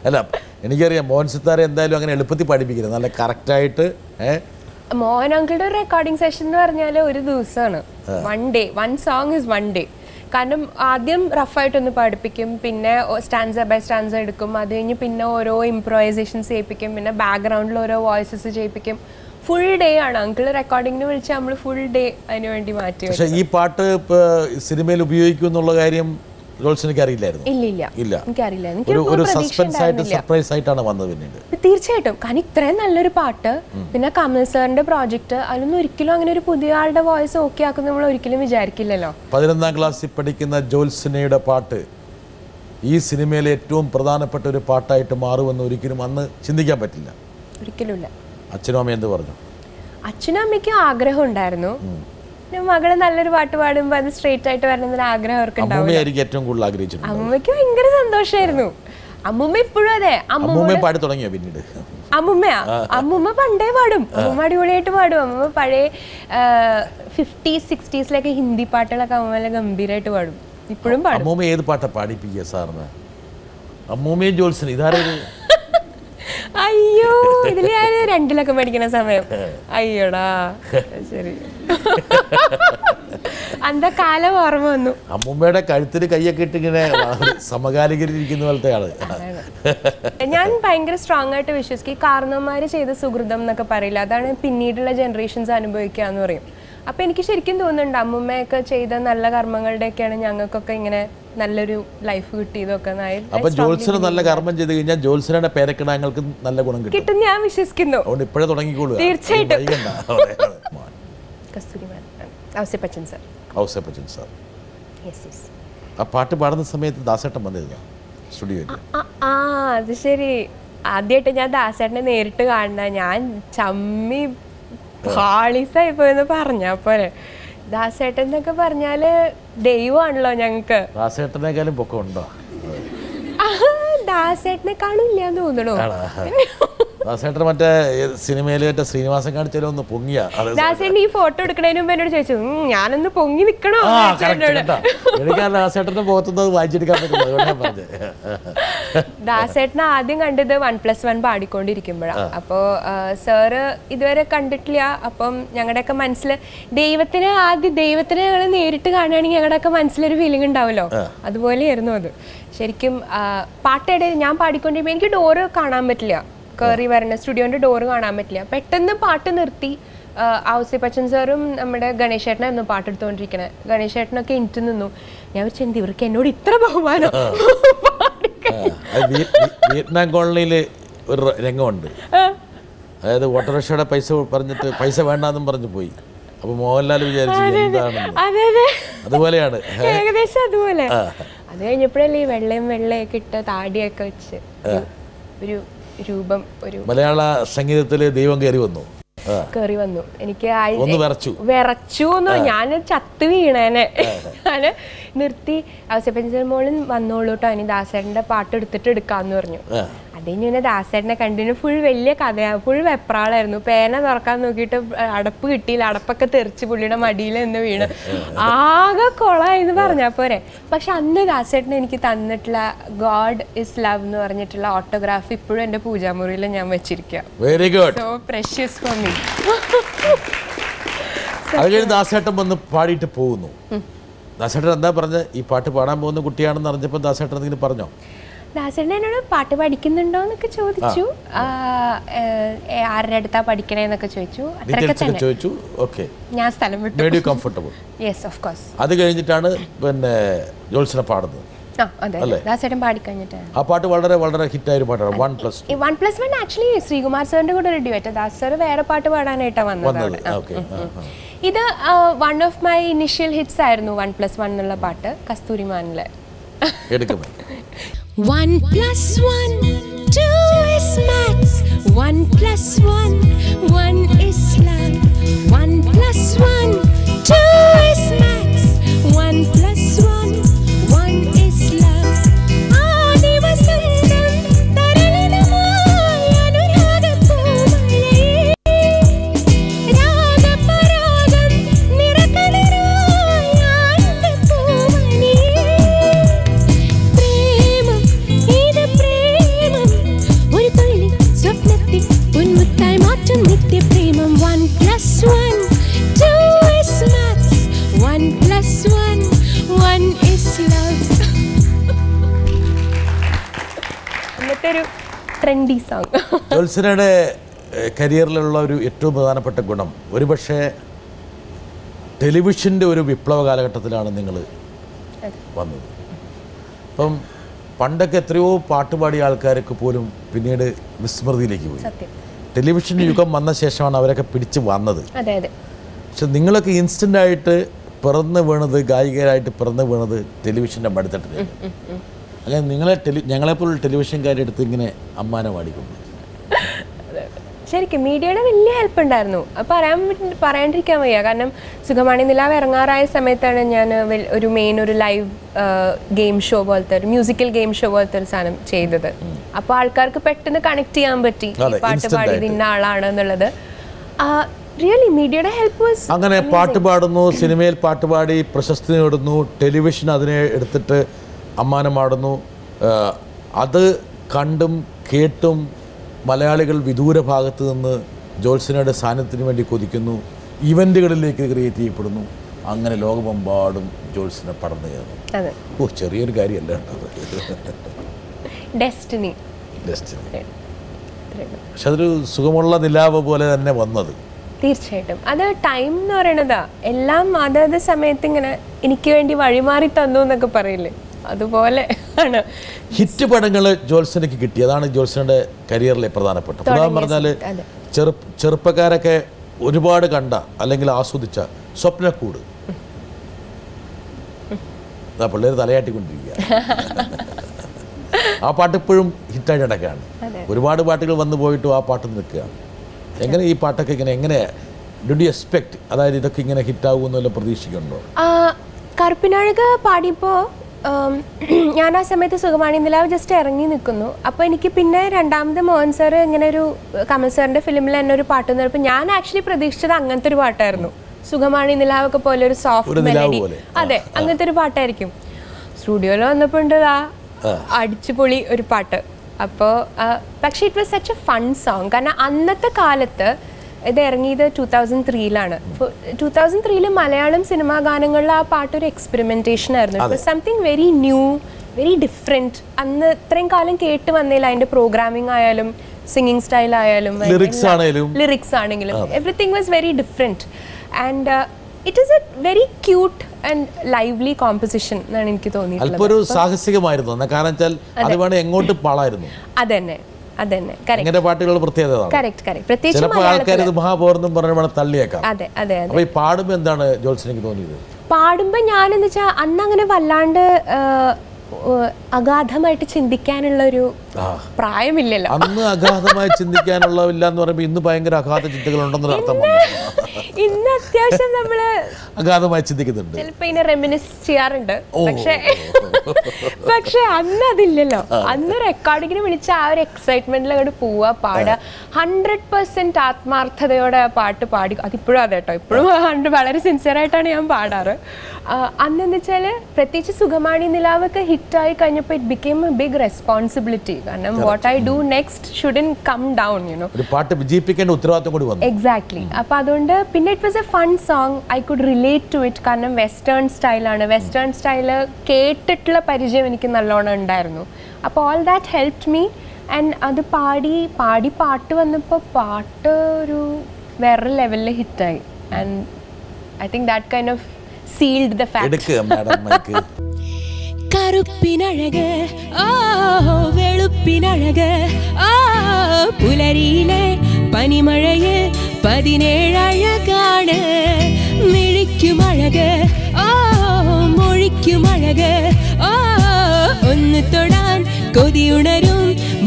അല്ല എനിക്കറിയാം മോഹൻ സിത്താര എന്തായാലും അങ്ങനെ എളുപ്പത്തിൽ പഠിപ്പിക്കരുത്, നല്ല കറക്റ്റായിട്ട്. മോഹൻ അങ്കിളുടെ ഒരു റെക്കോർഡിംഗ് സെഷൻ എന്ന് പറഞ്ഞാൽ ഒരു ദിവസമാണ്. 1 day 1 song is 1 day. കാരണം ആദ്യം റഫായിട്ടൊന്ന് പഠിപ്പിക്കും, പിന്നെ സ്റ്റാൻസ ബൈ സ്റ്റാൻസ എടുക്കും, അത് കഴിഞ്ഞ് പിന്നെ ഓരോ ഇംപ്രൊവൈസേഷൻസ് ചെയ്യിപ്പിക്കും, പിന്നെ ബാക്ക്ഗ്രൗണ്ടിൽ ഓരോ വോയിസസ് ചെയ്യിപ്പിക്കും. ഫുൾ ഡേ ആണ്. അങ്കിൾ റെക്കോർഡിങ്ങിന് വിളിച്ചാൽ നമ്മൾ ഫുൾ ഡേ അതിന് വേണ്ടി മാറ്റി. പക്ഷേ ഈ പാട്ട് സിനിമയിൽ ഉപയോഗിക്കും എന്നുള്ള കാര്യം ജോത്സനയ്ക്ക് അറിയില്ലായിരുന്നു. ഇല്ല, എനിക്കറിയില്ല. ഒരു സസ്പെൻസ് ആയിട്ട് സർപ്രൈസ് ആയിട്ടാണ് വന്നത് പിന്നീട്. തീർച്ചയായിട്ടും. കാരണം ഇത്രയും നല്ലൊരു പാട്ട്, പിന്നെ കമൽ സാറിന്റെ പ്രോജക്റ്റ്, അതിലൊന്നും ഒരിക്കലും അങ്ങനെ ഒരു പുതിയ ആളുടെ വോയിസ് ഓക്കെ ആക്കും നമ്മൾ ഒരിക്കലും വിചാരിക്കില്ലല്ലോ. 11ാം ക്ലാസ്സിൽ പഠിക്കുന്ന ജോത്സനയുടെ പാട്ട് ഈ സിനിമയിലെ ഏറ്റവും പ്രധാനപ്പെട്ട ഒരു പാട്ടായിട്ട് മാറുമെന്ന് ഒരിക്കലും അന്ന് ചിന്തിക്കാൻ പറ്റില്ല. ഒരിക്കലുമില്ല. അച്ഛനും അമ്മയും എന്ത് പറഞ്ഞു? അച്ഛനും അമ്മയ്ക്കും ആഗ്രഹം ഉണ്ടായിരുന്നു. മകള് നല്ലൊരു പാട്ട് പാടുമ്പോ അത് സ്ട്രേറ്റ് ആയിട്ട് വരണമെന്നൊരു ആഗ്രഹം അവർക്ക് ഉണ്ടാവും. അമ്മയ്ക്ക് ഭയങ്കര സന്തോഷമായിരുന്നു. അമ്മൂമ്മ ഇപ്പോഴും അതെ. പാടി തുടങ്ങിയോ പിന്നീട്? അമ്മൂമ്മ പണ്ടേ പാടും. അമ്മൂമ്മ അടിപൊളിയായിട്ട് പാടും. അമ്മൂമ്മ പഴയ 50s 60s ഹിന്ദി പാട്ടുകളൊക്കെ അമ്മൂമ്മ ഗംഭീരമായിട്ട് പാടും. ഇപ്പോഴും പാടും. അമ്മൂമ്മ ഏത് പാട്ടാ പാടിപ്പിക്കുക സാറിന്? അമ്മൂമ്മയും ജോത്സന ഇതാരൊരു അയ്യോ, ഇതില് ഞാൻ 2ലൊക്കെ പഠിക്കുന്ന സമയം. അയ്യോടാ, ശരി. അന്ത കാലം ഓർമ്മ വന്നു. അമ്മൂമ്മയുടെ കഴുത്തിന് കൈയൊക്കെ ഇട്ട് ഇങ്ങനെ സമകാലികരിക്കുന്ന പോലത്തെ ആള്. ഞാൻ ഭയങ്കര സ്ട്രോങ് ആയിട്ട് വിശ്വസിക്കും. കാരണവന്മാര് ചെയ്ത സുഹൃതം എന്നൊക്കെ പറയില്ല, അതാണ് പിന്നീടുള്ള ജനറേഷൻസ് അനുഭവിക്കുക എന്ന് പറയും. അപ്പൊ എനിക്ക് ശരിക്കും തോന്നുന്നുണ്ട് അമ്മൂമ്മയൊക്കെ ചെയ്ത നല്ല കർമ്മങ്ങളുടെയൊക്കെയാണ് ഞങ്ങൾക്കൊക്കെ ഇങ്ങനെ നല്ലൊരു ലൈഫ് കിട്ടിയതൊക്കെ. അപ്പൊ ജോത്സന നല്ല കർമ്മം ചെയ്ത് കഴിഞ്ഞാൽ ജോത്സനയുടെ പേരക്കിടാങ്ങൾക്ക് നല്ല ഗുണം കിട്ടും ഞാൻ വിശ്വസിക്കുന്നു. അതുകൊണ്ട് ഇപ്പോഴേ തുടങ്ങിക്കോളൂ. തീർച്ചയായിട്ടും. ഔസേപ്പച്ചൻ സാർ. ആ പാട്ട് പാടുന്ന സമയത്ത് ദാസേട്ടൻ വന്നിരുന്നു സ്റ്റുഡിയോയിൽ. അത് ശരി. ആദ്യമായിട്ട് ഞാൻ ദാസേട്ടനെ നേരിട്ട് കാണുന്ന, ഞാൻ ചമ്മി പാളീസായി പോയെന്ന് പറഞ്ഞാ പോലെ. ദാസേട്ടൻ എന്നൊക്കെ പറഞ്ഞാല് ദൈവമാണല്ലോ ഞങ്ങക്ക്. ദാസേട്ടനേക്കാളും പൊക്കം ഉണ്ടോ? ദാസേട്ടനെ കാണില്ലാന്ന് തോന്നണോ? ദാസേട്ടൻ മറ്റേ സിനിമയിൽ മറ്റേ ശ്രീനിവാസൻ കാണിച്ചാലും ഒന്ന് പൊങ്ങിയ. ദാസേട്ടൻ ഈ ഫോട്ടോ എടുക്കണതിന് മുമ്പ് എന്നോട് ചോദിച്ചു, ഞാനൊന്ന് പൊങ്ങി നിക്കണോ? എനിക്ക് ദാസേട്ടന്റെ മുഖത്തൊന്നും വായിച്ചെടുക്കാൻ പറ്റും. ദാസേട്ടനെ ആദ്യം കണ്ടത് 1+1 പാടിക്കൊണ്ടിരിക്കുമ്പോഴാണ്. അപ്പോ സാറ് ഇതുവരെ കണ്ടിട്ടില്ല. അപ്പം ഞങ്ങളുടെയൊക്കെ മനസ്സിൽ ദൈവത്തിനെ ഞങ്ങൾ നേരിട്ട് കാണുകയാണെങ്കിൽ ഞങ്ങളുടെയൊക്കെ മനസ്സിലൊരു ഫീലിംഗ് ഉണ്ടാവുമല്ലോ, അതുപോലെയായിരുന്നു അത്. ശരിക്കും പാട്ടിടയിൽ ഞാൻ പാടിക്കൊണ്ടിരിക്കുമ്പോൾ എനിക്ക് ഡോറ് കാണാൻ പറ്റില്ല, കയറി വരണ സ്റ്റുഡിയോന്റെ ഡോറ് കാണാൻ പറ്റില്ല. പെട്ടെന്ന് പാട്ട് നിർത്തി ഔസേപ്പച്ചൻ സാറും നമ്മുടെ ഗണേശേട്ടനായിരുന്നു പാട്ടെടുത്തോണ്ടിരിക്കണേ. ഗണേശേട്ടനൊക്കെ എനിക്ക് നിന്നു. ഞാൻ വെച്ചെന്ത് ഇവർക്ക് എന്നോട് ഇത്ര ബഹുമാനം. വിയറ്റ്നാം കോളനിയിൽ ഒരു രംഗമുണ്ട്. അതായത് ഓട്ടോറിക്ഷയുടെ പൈസ പറഞ്ഞിട്ട് പൈസ വേണ്ടാന്നും പറഞ്ഞു പോയി. അപ്പൊ മോഹൻലാൽ വിചാരിച്ചു എന്താണെന്ന്. അതുപോലെയാണ് ഏകദേശം അതുപോലെ. അത് കഴിഞ്ഞപ്പോഴല്ലേ ഈ വെള്ളയൊക്കെ ഇട്ട് താടിയൊക്കെ വെച്ച് ഒരു രൂപം, ഒരു മലയാള സംഗീതത്തില് ദൈവം കയറി വന്നു. എനിക്ക് വിറച്ചു. ഞാൻ ചത്ത് വീണേനെ. ഞാന് നിർത്തി. ഔസേപ്പച്ചൻ മോളിൽ വന്നോളൂ കേട്ടോ, ഇനി ദാസേട്ടന്റെ പാട്ട് എടുക്കാന്ന് പറഞ്ഞു. അതിന് പിന്നെ ദാസേട്ടനെ കണ്ടിന്യൂ ഫുൾ വലിയ കഥയാണ്, ഫുൾ വെപ്രാളായിരുന്നു. പേന തുറക്കാൻ നോക്കിയിട്ട് അടപ്പ് കിട്ടിയില്ല, അടപ്പൊക്കെ തെറിച്ച് പുള്ളിയുടെ മടിയിൽ നിന്ന് വീണ് ആകെ കൊളായെന്ന് പറഞ്ഞാൽ പോരെ. പക്ഷെ അന്ന് ദാസേട്ടൻ എനിക്ക് തന്നിട്ടുള്ള ഗോഡ് ഇസ് ലവ് എന്ന് പറഞ്ഞിട്ടുള്ള ഓട്ടോഗ്രാഫ് ഇപ്പോഴും എൻ്റെ പൂജാമുറിയിൽ ഞാൻ വെച്ചിരിക്കുക. Very good. So precious for me. അത് കഴിഞ്ഞ് ദാസേട്ടൻ വന്ന് പാടിയിട്ട് പോകുന്നു. ദാസേട്ടൻ എന്താ പറഞ്ഞത്? ഈ പാട്ട് പാടാൻ പോകുന്ന കുട്ടിയാണെന്ന് അറിഞ്ഞപ്പോൾ ദാസേട്ടൻ എന്തെങ്കിലും പറഞ്ഞോ? ദാസേട്ടൻ എന്നോട് പാട്ട് പഠിക്കുന്നുണ്ടോ എന്നൊക്കെ ചോദിച്ചു. ആരുടെ അടുത്താ പഠിക്കണേന്നൊക്കെ ചോദിച്ചു. ഞാൻ സ്ഥലം വിട്ടു. കംഫർട്ടബിൾ. Yes, of course. അത് കഴിഞ്ഞിട്ടാണ് പിന്നെ ജോത്സന പാടുന്നത്. ദാസേട്ടൻ പാടിക്കഴിഞ്ഞിട്ടാണ്. ആ പാട്ട് വളരെ വളരെ ഹിറ്റായ ഒരു പാട്ടാണ് 1+1. ആക്ച്വലി ശ്രീകുമാർ സാറിന്റെ കൂടെ ഒരു ഡ്യുവറ്റ്. ദാസ് സാർ വേറെ പാട്ട് പാടാനായിട്ടാണ് വന്നത്. ഇത് one of my initial hits ആയിരുന്നു 1+1 എന്നുള്ള പാട്ട്, കസ്തൂരിമാനിലെ. 1+1, 2 is maths. 1+1, 1 is love. 1+1, 2 is maths. 1+1, 1 is love. ആദിവസന്തം തരളിതമായ അനുരാഗപ്പൂമഴയേ, രാഗപരാഗം നിറകതിരായ ആനന്ദപ്പൂമണിയേ. ഉന്മുത്തായി മാറ്റം നിത്യപ്രേമം. 1+1, 2 is maths. 1+1, 1 is love. അന്നത്തെ ഒരു ട്രെൻഡി സോങ്. ജോത്സനയുടെ കരിയറിലുള്ള ഒരു ഏറ്റവും പ്രധാനപ്പെട്ട ഗുണം ഒരുപക്ഷെ ടെലിവിഷൻ്റെ ഒരു വിപ്ലവ കാലഘട്ടത്തിലാണ് നിങ്ങൾ വന്നത്. അപ്പം പണ്ടൊക്കെ എത്രയോ പാട്ടുപാടിയ ആൾക്കാർക്ക് പോലും പിന്നീട് വിസ്മൃതിയിലേക്ക് പോയി. ടെലിവിഷൻ യുഗം വന്ന ശേഷമാണ് അവരൊക്കെ പിടിച്ച് വന്നത്. പക്ഷെ നിങ്ങളൊക്കെ ഇൻസ്റ്റൻ്റായിട്ട് പിറന്നു വീണത്, ഗായികരായിട്ട് പിറന്നു വീണത് ടെലിവിഷൻ്റെ മടിത്തട്ടിൽ. അങ്ങനെ നിങ്ങളെ ഞങ്ങളെപ്പോലുള്ള ടെലിവിഷൻകാരെടുത്ത് ഇങ്ങനെ അമ്മാനെ പാടിക്കൊണ്ട് ശരിക്കും മീഡിയയുടെ വലിയ ഹെൽപ്പ് ഉണ്ടായിരുന്നു. പറയാണ്ടിരിക്കാൻ വയ്യ. കാരണം സുഖമണി നിലാവ് ഇറങ്ങാറായ സമയത്താണ് ഞാൻ ഒരു ലൈവ് ഗെയിം ഷോ പോലത്തെ ഒരു മ്യൂസിക്കൽ ഗെയിം ഷോ പോലത്തെ ഒരു സാധനം ചെയ്തത്. അപ്പോൾ ആൾക്കാർക്ക് പെട്ടെന്ന് കണക്ട് ചെയ്യാൻ പറ്റി, പാട്ട് പാടിയത് ഇന്ന ആളാണ് എന്നുള്ളത്. റിയലി മീഡിയയുടെ ഹെൽപ്പ് വാസ്. അങ്ങനെ പാട്ട് പാടുന്നു, സിനിമയിൽ പാട്ട് പാടി പ്രശസ്തി നേടുന്നു, ടെലിവിഷൻ അതിനെ എടുത്തിട്ട് അമ്മാനമാടുന്നു. അത് കണ്ടും കേട്ടും മലയാളികൾ വിദൂര ഭാഗത്ത് നിന്ന് ജോത്സനയുടെ സാന്നിധ്യത്തിന് വേണ്ടി കൊതിക്കുന്നു, ഇവൻറ്റുകളിലേക്ക് ക്രിയേറ്റ് ചെയ്യപ്പെടുന്നു. അങ്ങനെ ലോകമെമ്പാടും ജോത്സന പടർന്നു കയറുന്നു. ഓ, ചെറിയൊരു കാര്യമല്ല കേട്ടോ. ഡെസ്റ്റിനി. പക്ഷെ അതൊരു സുഖമുള്ള നിലാവ് പോലെ തന്നെ വന്നത്. തീർച്ചയായിട്ടും അത് ടൈം എന്ന് പറയണതാ. എല്ലാം അതത് സമയത്ത് ഇങ്ങനെ എനിക്ക് വേണ്ടി വഴിമാറി തന്നു എന്നൊക്കെ പറയില്ലേ, അതുപോലെ ആണ്. ഹിറ്റ് പടങ്ങൾ ജോത്സനയ്ക്ക് കിട്ടി. അതാണ് ജോത്സനയുടെ കരിയറിലെ പ്രധാനപ്പെട്ട. ഉദാഹരണം പറഞ്ഞാൽ ചെറുപ്പക്കാരൊക്കെ ഒരുപാട് കണ്ട അല്ലെങ്കിൽ ആസ്വദിച്ച സ്വപ്നക്കൂട്, പിള്ളേർ തലയാട്ടിക്കൊണ്ടിരിക്കുക. ആ പാട്ട് ഇപ്പോഴും ഹിറ്റായിട്ട് നടക്കുകയാണ്. ഒരുപാട് പാട്ടുകൾ വന്നു പോയിട്ടും ആ പാട്ട് നിൽക്കുകയാണ്. എങ്ങനെ ഈ പാട്ടൊക്കെ എങ്ങനെ ഡു യു എക്സ്പെക്ട്, അതായത് ഇതൊക്കെ ഇങ്ങനെ ഹിറ്റാകുമെന്നല്ലോ പ്രതീക്ഷിക്കുന്നുണ്ടോ? കറുപ്പിനാഴക പാടിയപ്പോൾ ഞാൻ ആ സമയത്ത് സുഖമണി നിലാവ് ജസ്റ്റ് ഇറങ്ങി നിൽക്കുന്നു. അപ്പോൾ എനിക്ക് പിന്നെ രണ്ടാമത് മോഹൻ സാർ ഇങ്ങനെ ഒരു കമൽ സാറിൻ്റെ ഫിലിമിൽ തന്നെ ഒരു പാട്ട് വന്നപ്പോൾ ഞാൻ ആക്ച്വലി പ്രതീക്ഷിച്ചത് അങ്ങനത്തെ ഒരു പാട്ടായിരുന്നു. സുഖമണി നിലാവൊക്കെ പോലെ ഒരു സോഫ്റ്റ് മെലഡി. അതെ, അങ്ങനത്തെ ഒരു പാട്ടായിരിക്കും. സ്റ്റുഡിയോയിൽ വന്നപ്പോൾ ഉണ്ട് അടിച്ചുപൊളി ഒരു പാട്ട്. അപ്പോൾ പക്ഷേ it was such A fun song. കാരണം അന്നത്തെ കാലത്ത് ഇത് ഇറങ്ങിയത് 2003 2003 മലയാളം സിനിമാ ഗാനങ്ങളിൽ ആ പാട്ടൊരു എക്സ്പെരിമെൻറ്റേഷൻ ആയിരുന്നു. It was something very new, very different. അന്ന് ഇത്രയും കാലം കേട്ട് വന്നതിൽ അതിൻ്റെ പ്രോഗ്രാമിംഗ് ആയാലും സിംഗിങ് സ്റ്റൈൽ ആയാലും ലിറിക്സ് ആണെങ്കിലും everything was very different. And it is A very cute and lively composition എന്നാണ് എനിക്ക് തോന്നിയിട്ടുള്ളത്. സാഹസികമായിരുന്നു. കാരണം വെച്ചാൽ അത് വേണം എങ്ങോട്ട് പാളായിരുന്നു. അതന്നെ അതന്നെ കറക്റ്റ് ഇങ്ങനെ പാട്ടുകൾ പ്രത്യേകത. കറക്റ്റ് പ്രത്യേകിച്ച് ചിലപ്പോൾ ആൾക്കാർ ഇത് മഹാപൂർന്നും പറഞ്ഞ വേണം തള്ളിയേക്കാം. അതെ അതെ അതെ. അപ്പൊ ഈ പാടുമ്പോൾ എന്താണ് ജോത്സനയ്ക്ക് തോന്നിയത്? പാടുമ്പോൾ ഞാനെന്ന് വെച്ചാൽ അന്ന് അങ്ങനെ വല്ലാണ്ട് അഗാധമായിട്ട് ചിന്തിക്കാനുള്ള ഒരു പ്രായമില്ലല്ലോ. അന്ന് അഗാധമായി ചിന്തിക്കാനുള്ളവില്ല എന്ന് പറയുമ്പോൾ ഇന്ന് ഭയങ്കര അഗാധ ചിന്തകളുണ്ടെന്നൊരു അർത്ഥം. ഇന്ന് അത്യാവശ്യം നമ്മള് അഗാധമായി ചിന്തിക്കുന്നുണ്ട്, ചിലപ്പോ ഇതിനെ റെമിനിസ് ചെയ്യാറുണ്ട്. പക്ഷെ അന്ന് അതില്ലല്ലോ. അന്ന് റെക്കോർഡിങ്ങിന് വിളിച്ച ആ ഒരു എക്സൈറ്റ്മെന്റിൽ അങ്ങോട്ട് പോവാ, പാടുക, 100% ആത്മാർത്ഥതയോടെ ആ പാട്ട് പാടി. അതിപ്പോഴും അതെ കേട്ടോ, ഇപ്പോഴും വളരെ സിൻസിയർ ആയിട്ടാണ് ഞാൻ പാടാറ്. അന്നെന്ന് വെച്ചാല് പ്രത്യേകിച്ച് സുഖമാണി നിലാവൊക്കെ ഹിറ്റായി കഴിഞ്ഞപ്പോൾ it became a big responsibility. കാരണം what I do next shouldn't come down, you know. ഒരു പാട്ട് വിജയിപ്പിക്കേണ്ട ഉത്തരവാദിത്തം കൂടി വന്നു. എക്സാക്ട്ലി. അപ്പോൾ അതുകൊണ്ട് പിന്നെ it was A fun song, I could relate to it. കാരണം വെസ്റ്റേൺ സ്റ്റൈലാണ്, വെസ്റ്റേൺ സ്റ്റൈല് കേട്ടിട്ടുള്ള പരിചയം എനിക്ക് നല്ലോണം ഉണ്ടായിരുന്നു. അപ്പോൾ all that helped me. And അത് പാടി പാട്ട് വന്നപ്പോൾ പാട്ട് ഒരു വേറെ ലെവലിൽ ഹിറ്റായി. And I think that kind of sealed the fact. കറുപ്പിനഴക് ഓ വെളുപ്പിനഴക് ഓ പുലരിയിലെ പനിമഴയിൽ 17 അഴകാണ്. മിഴിക്കുമഴക് ഓ മൊഴിക്കുമഴക് ഓ ഒന്ന് തൊടാൻ കൊതിയുണരും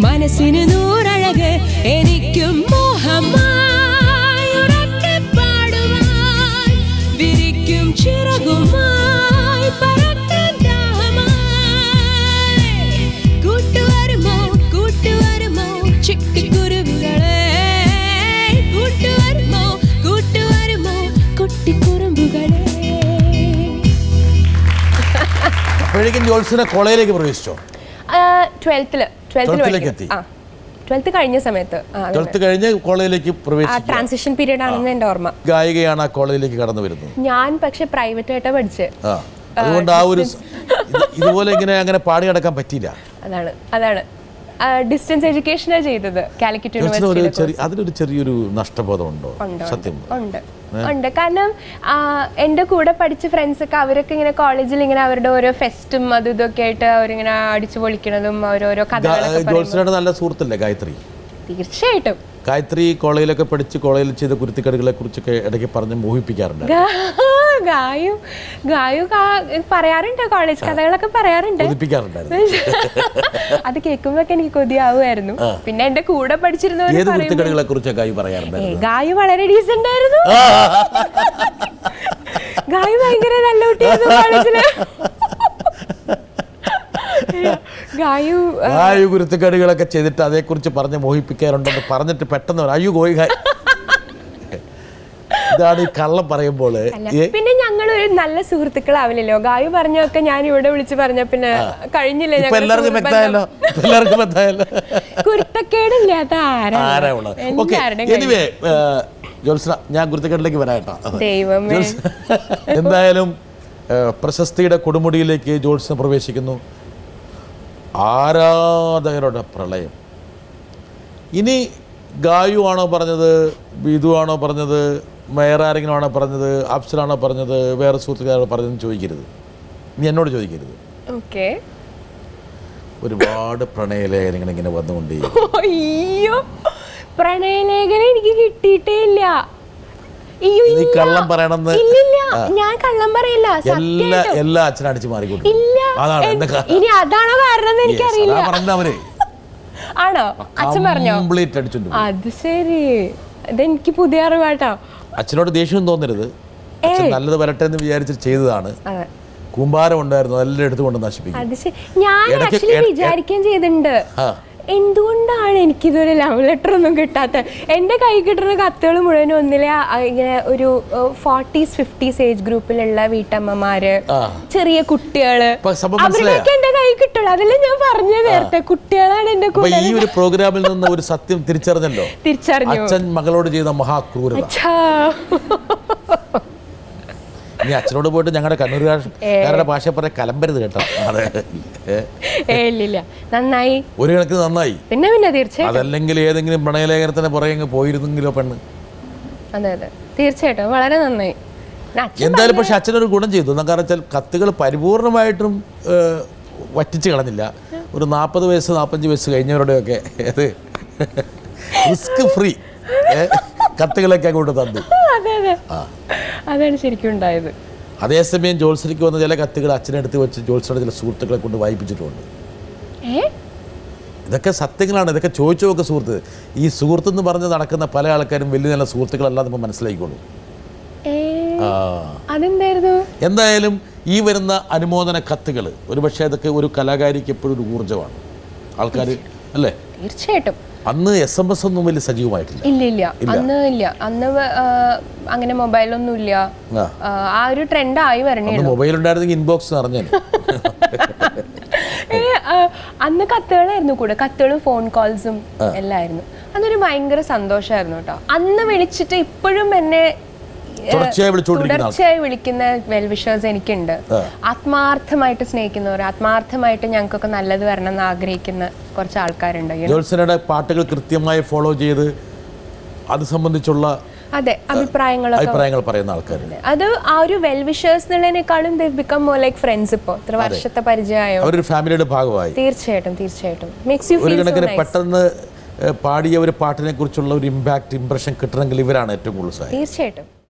മനസ്സിന് 100 അഴക്. എനിക്കും മോഹമായി ഉറക്കെ പാടുവാൻ വിരിക്കും ചിറകുമായി പറക്കാൻ ദാഹമായി. കൂട്ടുവരുമോ കൂട്ടുവരുമോ ചിട്ടിക്കുരുവികളെ, കൂട്ടുവരുമോ കൂട്ടുവരുമോ കുട്ടിക്കുറുമ്പുകളെ. അപ്പോഴേക്കും ജോത്സന കോളേജിലേക്ക് പ്രവേശിച്ചോ? 12th എത്തി. 12th കഴിഞ്ഞ സമയത്ത്, 12th കഴിഞ്ഞ് കോളേജിലേക്ക് പ്രവേശിച്ചു. ട്രാൻസിഷൻ പീരീഡ് ആണെന്ന് എൻ്റെ ഓർമ്മ. ഗായികയാണ് ആ കോളേജിലേക്ക് കടന്നു വരുന്നത്. ഞാൻ പക്ഷെ പ്രൈവറ്റ് ആയിട്ടാണ് പഠിച്ചത്. അതുകൊണ്ട് ആ ഒരു ഇതുപോലെ ഇങ്ങനെ അങ്ങനെ പാടി നടക്കാൻ പറ്റിയില്ല. അതാണ് ഡിസ്റ്റൻസ് എഡ്യൂക്കേഷനാണ് ചെയ്തത് കാലിക്കറ്റ് യൂണിവേഴ്സിറ്റി. അതിനൊരു ചെറിയൊരു നഷ്ടബോധം ഉണ്ടോ? സത്യം ഉണ്ട്. കാരണം എൻ്റെ കൂടെ പഠിച്ച ഫ്രണ്ട്സൊക്കെ അവരൊക്കെ ഇങ്ങനെ കോളേജിൽ ഇങ്ങനെ അവരുടെ ഓരോ ഫെസ്റ്റും അതും ഇതൊക്കെ ആയിട്ട് അവരിങ്ങനെ അടിച്ചു പൊളിക്കണതും ഓരോരോ കഥകളൊക്കെ. നല്ല സുഹൃത്തല്ലേ ഗായത്രി? തീർച്ചയായിട്ടും. ഗായത്രി കോളേജിലൊക്കെ പഠിച്ച് കോളേജിൽ ചെയ്ത കുരുത്തിക്കടികളെ കുറിച്ചൊക്കെ ഇടയ്ക്ക് പറഞ്ഞ് മോഹിപ്പിക്കാറുണ്ട്. ഗായു പറയാറുണ്ട്, കോളേജ് കഥകളൊക്കെ പറയാറുണ്ട്. അത് കേൾക്കുമ്പോഴൊക്കെ എനിക്ക് കൊതിയാവുമായിരുന്നു. പിന്നെ എന്റെ കൂടെ പഠിച്ചിരുന്നവരെ ഗായു വളരെ ഡീസന്റ് ആയിരുന്നു. ഗായു ഭയങ്കര നല്ല കുട്ടിയായിരുന്നു കോളേജില്. ഗായു കുരുത്തക്കേടുകളൊക്കെ ചെയ്തിട്ട് അതേക്കുറിച്ച് പറഞ്ഞ് മോഹിപ്പിക്കാറുണ്ടെന്ന് പറഞ്ഞിട്ട് പെട്ടെന്ന് അയ്യോ ഗോയി. ഇതാണ് ഈ കള്ളം പറയുമ്പോൾ. പിന്നെ ഞങ്ങൾ ഒരു നല്ല സുഹൃത്തുക്കളാവില്ലല്ലോ. ഗായു പറഞ്ഞൊക്കെ ഞാൻ ഇവിടെ വിളിച്ച് പറഞ്ഞ പിന്നെ കഴിഞ്ഞില്ലേ, കുരുത്തക്കേടില്ലാത്ത ജോത്സന. ഞാൻ കുരുത്തക്കേടിലേക്ക് വരാട്ടോ. എന്തായാലും പ്രശസ്തിയുടെ കൊടുമുടിയിലേക്ക് ജോത്സന പ്രവേശിക്കുന്നു. ആരാധകരുടെ പ്രളയം. ഇനി ഗായു ആണോ പറഞ്ഞത്, ബിദു ആണോ പറഞ്ഞത്, വേറെ ആരെങ്കിലും ആണോ പറഞ്ഞത്, അഫ്സലാണോ പറഞ്ഞത്, വേറെ സുഹൃത്തുക്കളാണോ പറഞ്ഞതെന്ന് ചോദിക്കരുത്. നീ എന്നോട് ചോദിക്കരുത്. ഒരുപാട് പ്രണയലേഖനങ്ങൾ ഇങ്ങനെ വന്നുകൊണ്ടേയിരിക്കും. അയ്യോ, പ്രണയലേഖനം എനിക്ക് കിട്ടിയിട്ടേ ഇല്ല. കള്ളം പറയണമെന്ന് ഞാൻ കള്ളം പറയില്ല. എല്ലാ അച്ഛനും അടിച്ചു മാറിക്കൂട്ടും. ഇനി അതാണോ കാരണം എനിക്കറിയില്ല. ആണോ? അച്ഛൻ പറഞ്ഞോ? അത് ശരി, ഇതെനിക്ക് പുതിയ അറിവാട്ടോ. അച്ഛനോട് ദേഷ്യം തോന്നരുത്. അച്ഛൻ നല്ലത് വരട്ടെ എന്ന് വിചാരിച്ച് ചെയ്തതാണ്. കൂമ്പാരം ഉണ്ടായിരുന്നു, അതെല്ലാം എടുത്തുകൊണ്ട് നശിപ്പിക്കും. ഞാൻ വിചാരിക്കുകയും ചെയ്തിട്ടുണ്ട്, എന്തുകൊണ്ടാണ് എനിക്കിതൊരു ലവ് ലെറ്റർ ഒന്നും കിട്ടാത്ത. എൻ്റെ കൈ കിട്ടുന്ന കത്തുകൾ മുഴുവനും ഒന്നിലെ ഇങ്ങനെ ഒരു 40s 50s ഏജ് ഗ്രൂപ്പിലുള്ള വീട്ടമ്മമാര്, ചെറിയ കുട്ടികള്, അവരുടെയൊക്കെ എന്റെ കൈ കിട്ടുള്ളൂ. അതല്ലേ ഞാൻ പറഞ്ഞത് നേരത്തെ, കുട്ടികളാണ് എന്റെ കൂടെ. ഈ ഒരു പ്രോഗ്രാമിൽ നിന്ന് ഒരു സത്യം തിരിച്ചറിഞ്ഞല്ലോ. അച്ഛൻ മകളോട് ചെയ്ത മഹാക്രൂരത. ഇനി അച്ഛനോട് പോയിട്ട് ഞങ്ങളുടെ കണ്ണൂരുകാരുടെ ഭാഷ പറയാൻ കലമ്പരുത് കേട്ടോ. നന്നായി, ഒരു കണക്കിന് നന്നായി. പിന്നെ തീർച്ചയായും അതല്ലെങ്കിൽ ഏതെങ്കിലും പ്രണയലേഖനത്തിന് പുറകെ പോയിരുന്നെങ്കിലോ പെണ്ണ്. അതെ അതെ, തീർച്ചയായിട്ടും വളരെ നന്നായി. എന്തായാലും പക്ഷെ അച്ഛനൊരു ഗുണം ചെയ്തു. കാരണം വെച്ചാൽ കത്തുകൾ പരിപൂർണമായിട്ടും വറ്റിച്ച് കളഞ്ഞില്ല. ഒരു 40 വയസ്സ് 45 വയസ്സ് കഴിഞ്ഞവരുടെയൊക്കെ അത് റിസ്ക് ഫ്രീ കത്തുകളൊക്കെ അങ്ങോട്ട് തന്നു. അതെ അതെ, അതാണ് ശരിക്കും ഉണ്ടായത്. അതേസമയം ജോത്സനിക്ക് വന്ന ചില കത്തുകൾ അച്ഛനെടുത്ത് വെച്ച് ജോത്സയുടെ ചില സുഹൃത്തുക്കളെ കൊണ്ട് വായിപ്പിച്ചിട്ടുണ്ട്. ഇതൊക്കെ സത്യങ്ങളാണ്. ഇതൊക്കെ ചോദിച്ചു നോക്കുക സുഹൃത്ത്. ഈ സുഹൃത്ത് എന്ന് പറഞ്ഞ് നടക്കുന്ന പല ആൾക്കാരും വലിയ നല്ല സുഹൃത്തുക്കളല്ലാതെ നമ്മൾ മനസ്സിലാക്കിക്കോളൂ. എന്തായാലും ഈ വരുന്ന അനുമോദന കത്തുകൾ ഒരുപക്ഷെ അതൊക്കെ ഒരു കലാകാരിക്ക് എപ്പോഴും ഒരു ഊർജ്ജമാണ്. ആൾക്കാർ അല്ലേ? തീർച്ചയായിട്ടും. അന്ന് SMS ഒന്നും വലിയ സജീവമായിട്ടില്ല. ഇല്ല, അന്ന് ഇല്ല. അന്ന് അങ്ങനെ മൊബൈലൊന്നും ഇല്ല. ആ ഒരു ട്രെൻഡ് ആയി വരണേ. മൊബൈൽ ഉണ്ടായിരുന്നെങ്കിൽ ഇൻബോക്സ് നിറഞ്ഞു. അന്ന് കത്തുകളായിരുന്നു കൂടെ, കത്തുകളും ഫോൺ കോൾസും എല്ലായിരുന്നു. അന്നൊരു ഭയങ്കര സന്തോഷമായിരുന്നു കേട്ടോ. അന്ന് വിളിച്ചിട്ട് ഇപ്പോഴും എന്നെ തുടർച്ചയായി വിളിക്കുന്ന വെൽ വിഷേഴ്സ് എനിക്കുണ്ട്. ആത്മാർത്ഥമായിട്ട് സ്നേഹിക്കുന്നവർ, ആത്മാർത്ഥമായിട്ട് ഞങ്ങൾക്കൊക്കെ നല്ലത് വരണം എന്ന് ആഗ്രഹിക്കുന്ന കുറച്ച് ആൾക്കാരുണ്ട്. ജോത്സനയുടെ പാട്ടുകൾ കൃത്യമായി ഫോളോ ചെയ്ത് അത് സംബന്ധിച്ചുള്ള അതെ അഭിപ്രായങ്ങൾ പറയുന്ന ആൾക്കാർ. അത് ആ ഒരു വെൽ വിഷേഴ്സ് എന്നുള്ളതിനേക്കാളും ബിക്കം മോർ ലൈക്ക് ഫ്രണ്ട്സ്. ഇപ്പോൾ ഇത്ര വർഷത്തെ പരിചയമായോ, അവരൊരു ഫാമിലിയുടെ ഭാഗമായി. തീർച്ചയായിട്ടും makes you feel so nice. പെട്ടെന്ന് പാടിയ ഒരു പാട്ടിനെ കുറിച്ചുള്ള ഒരു ഇംപ്രഷൻ കിട്ടണമെങ്കിൽ ഇവരാണ് ഏറ്റവും കൂടുതൽ. തീർച്ചയായിട്ടും.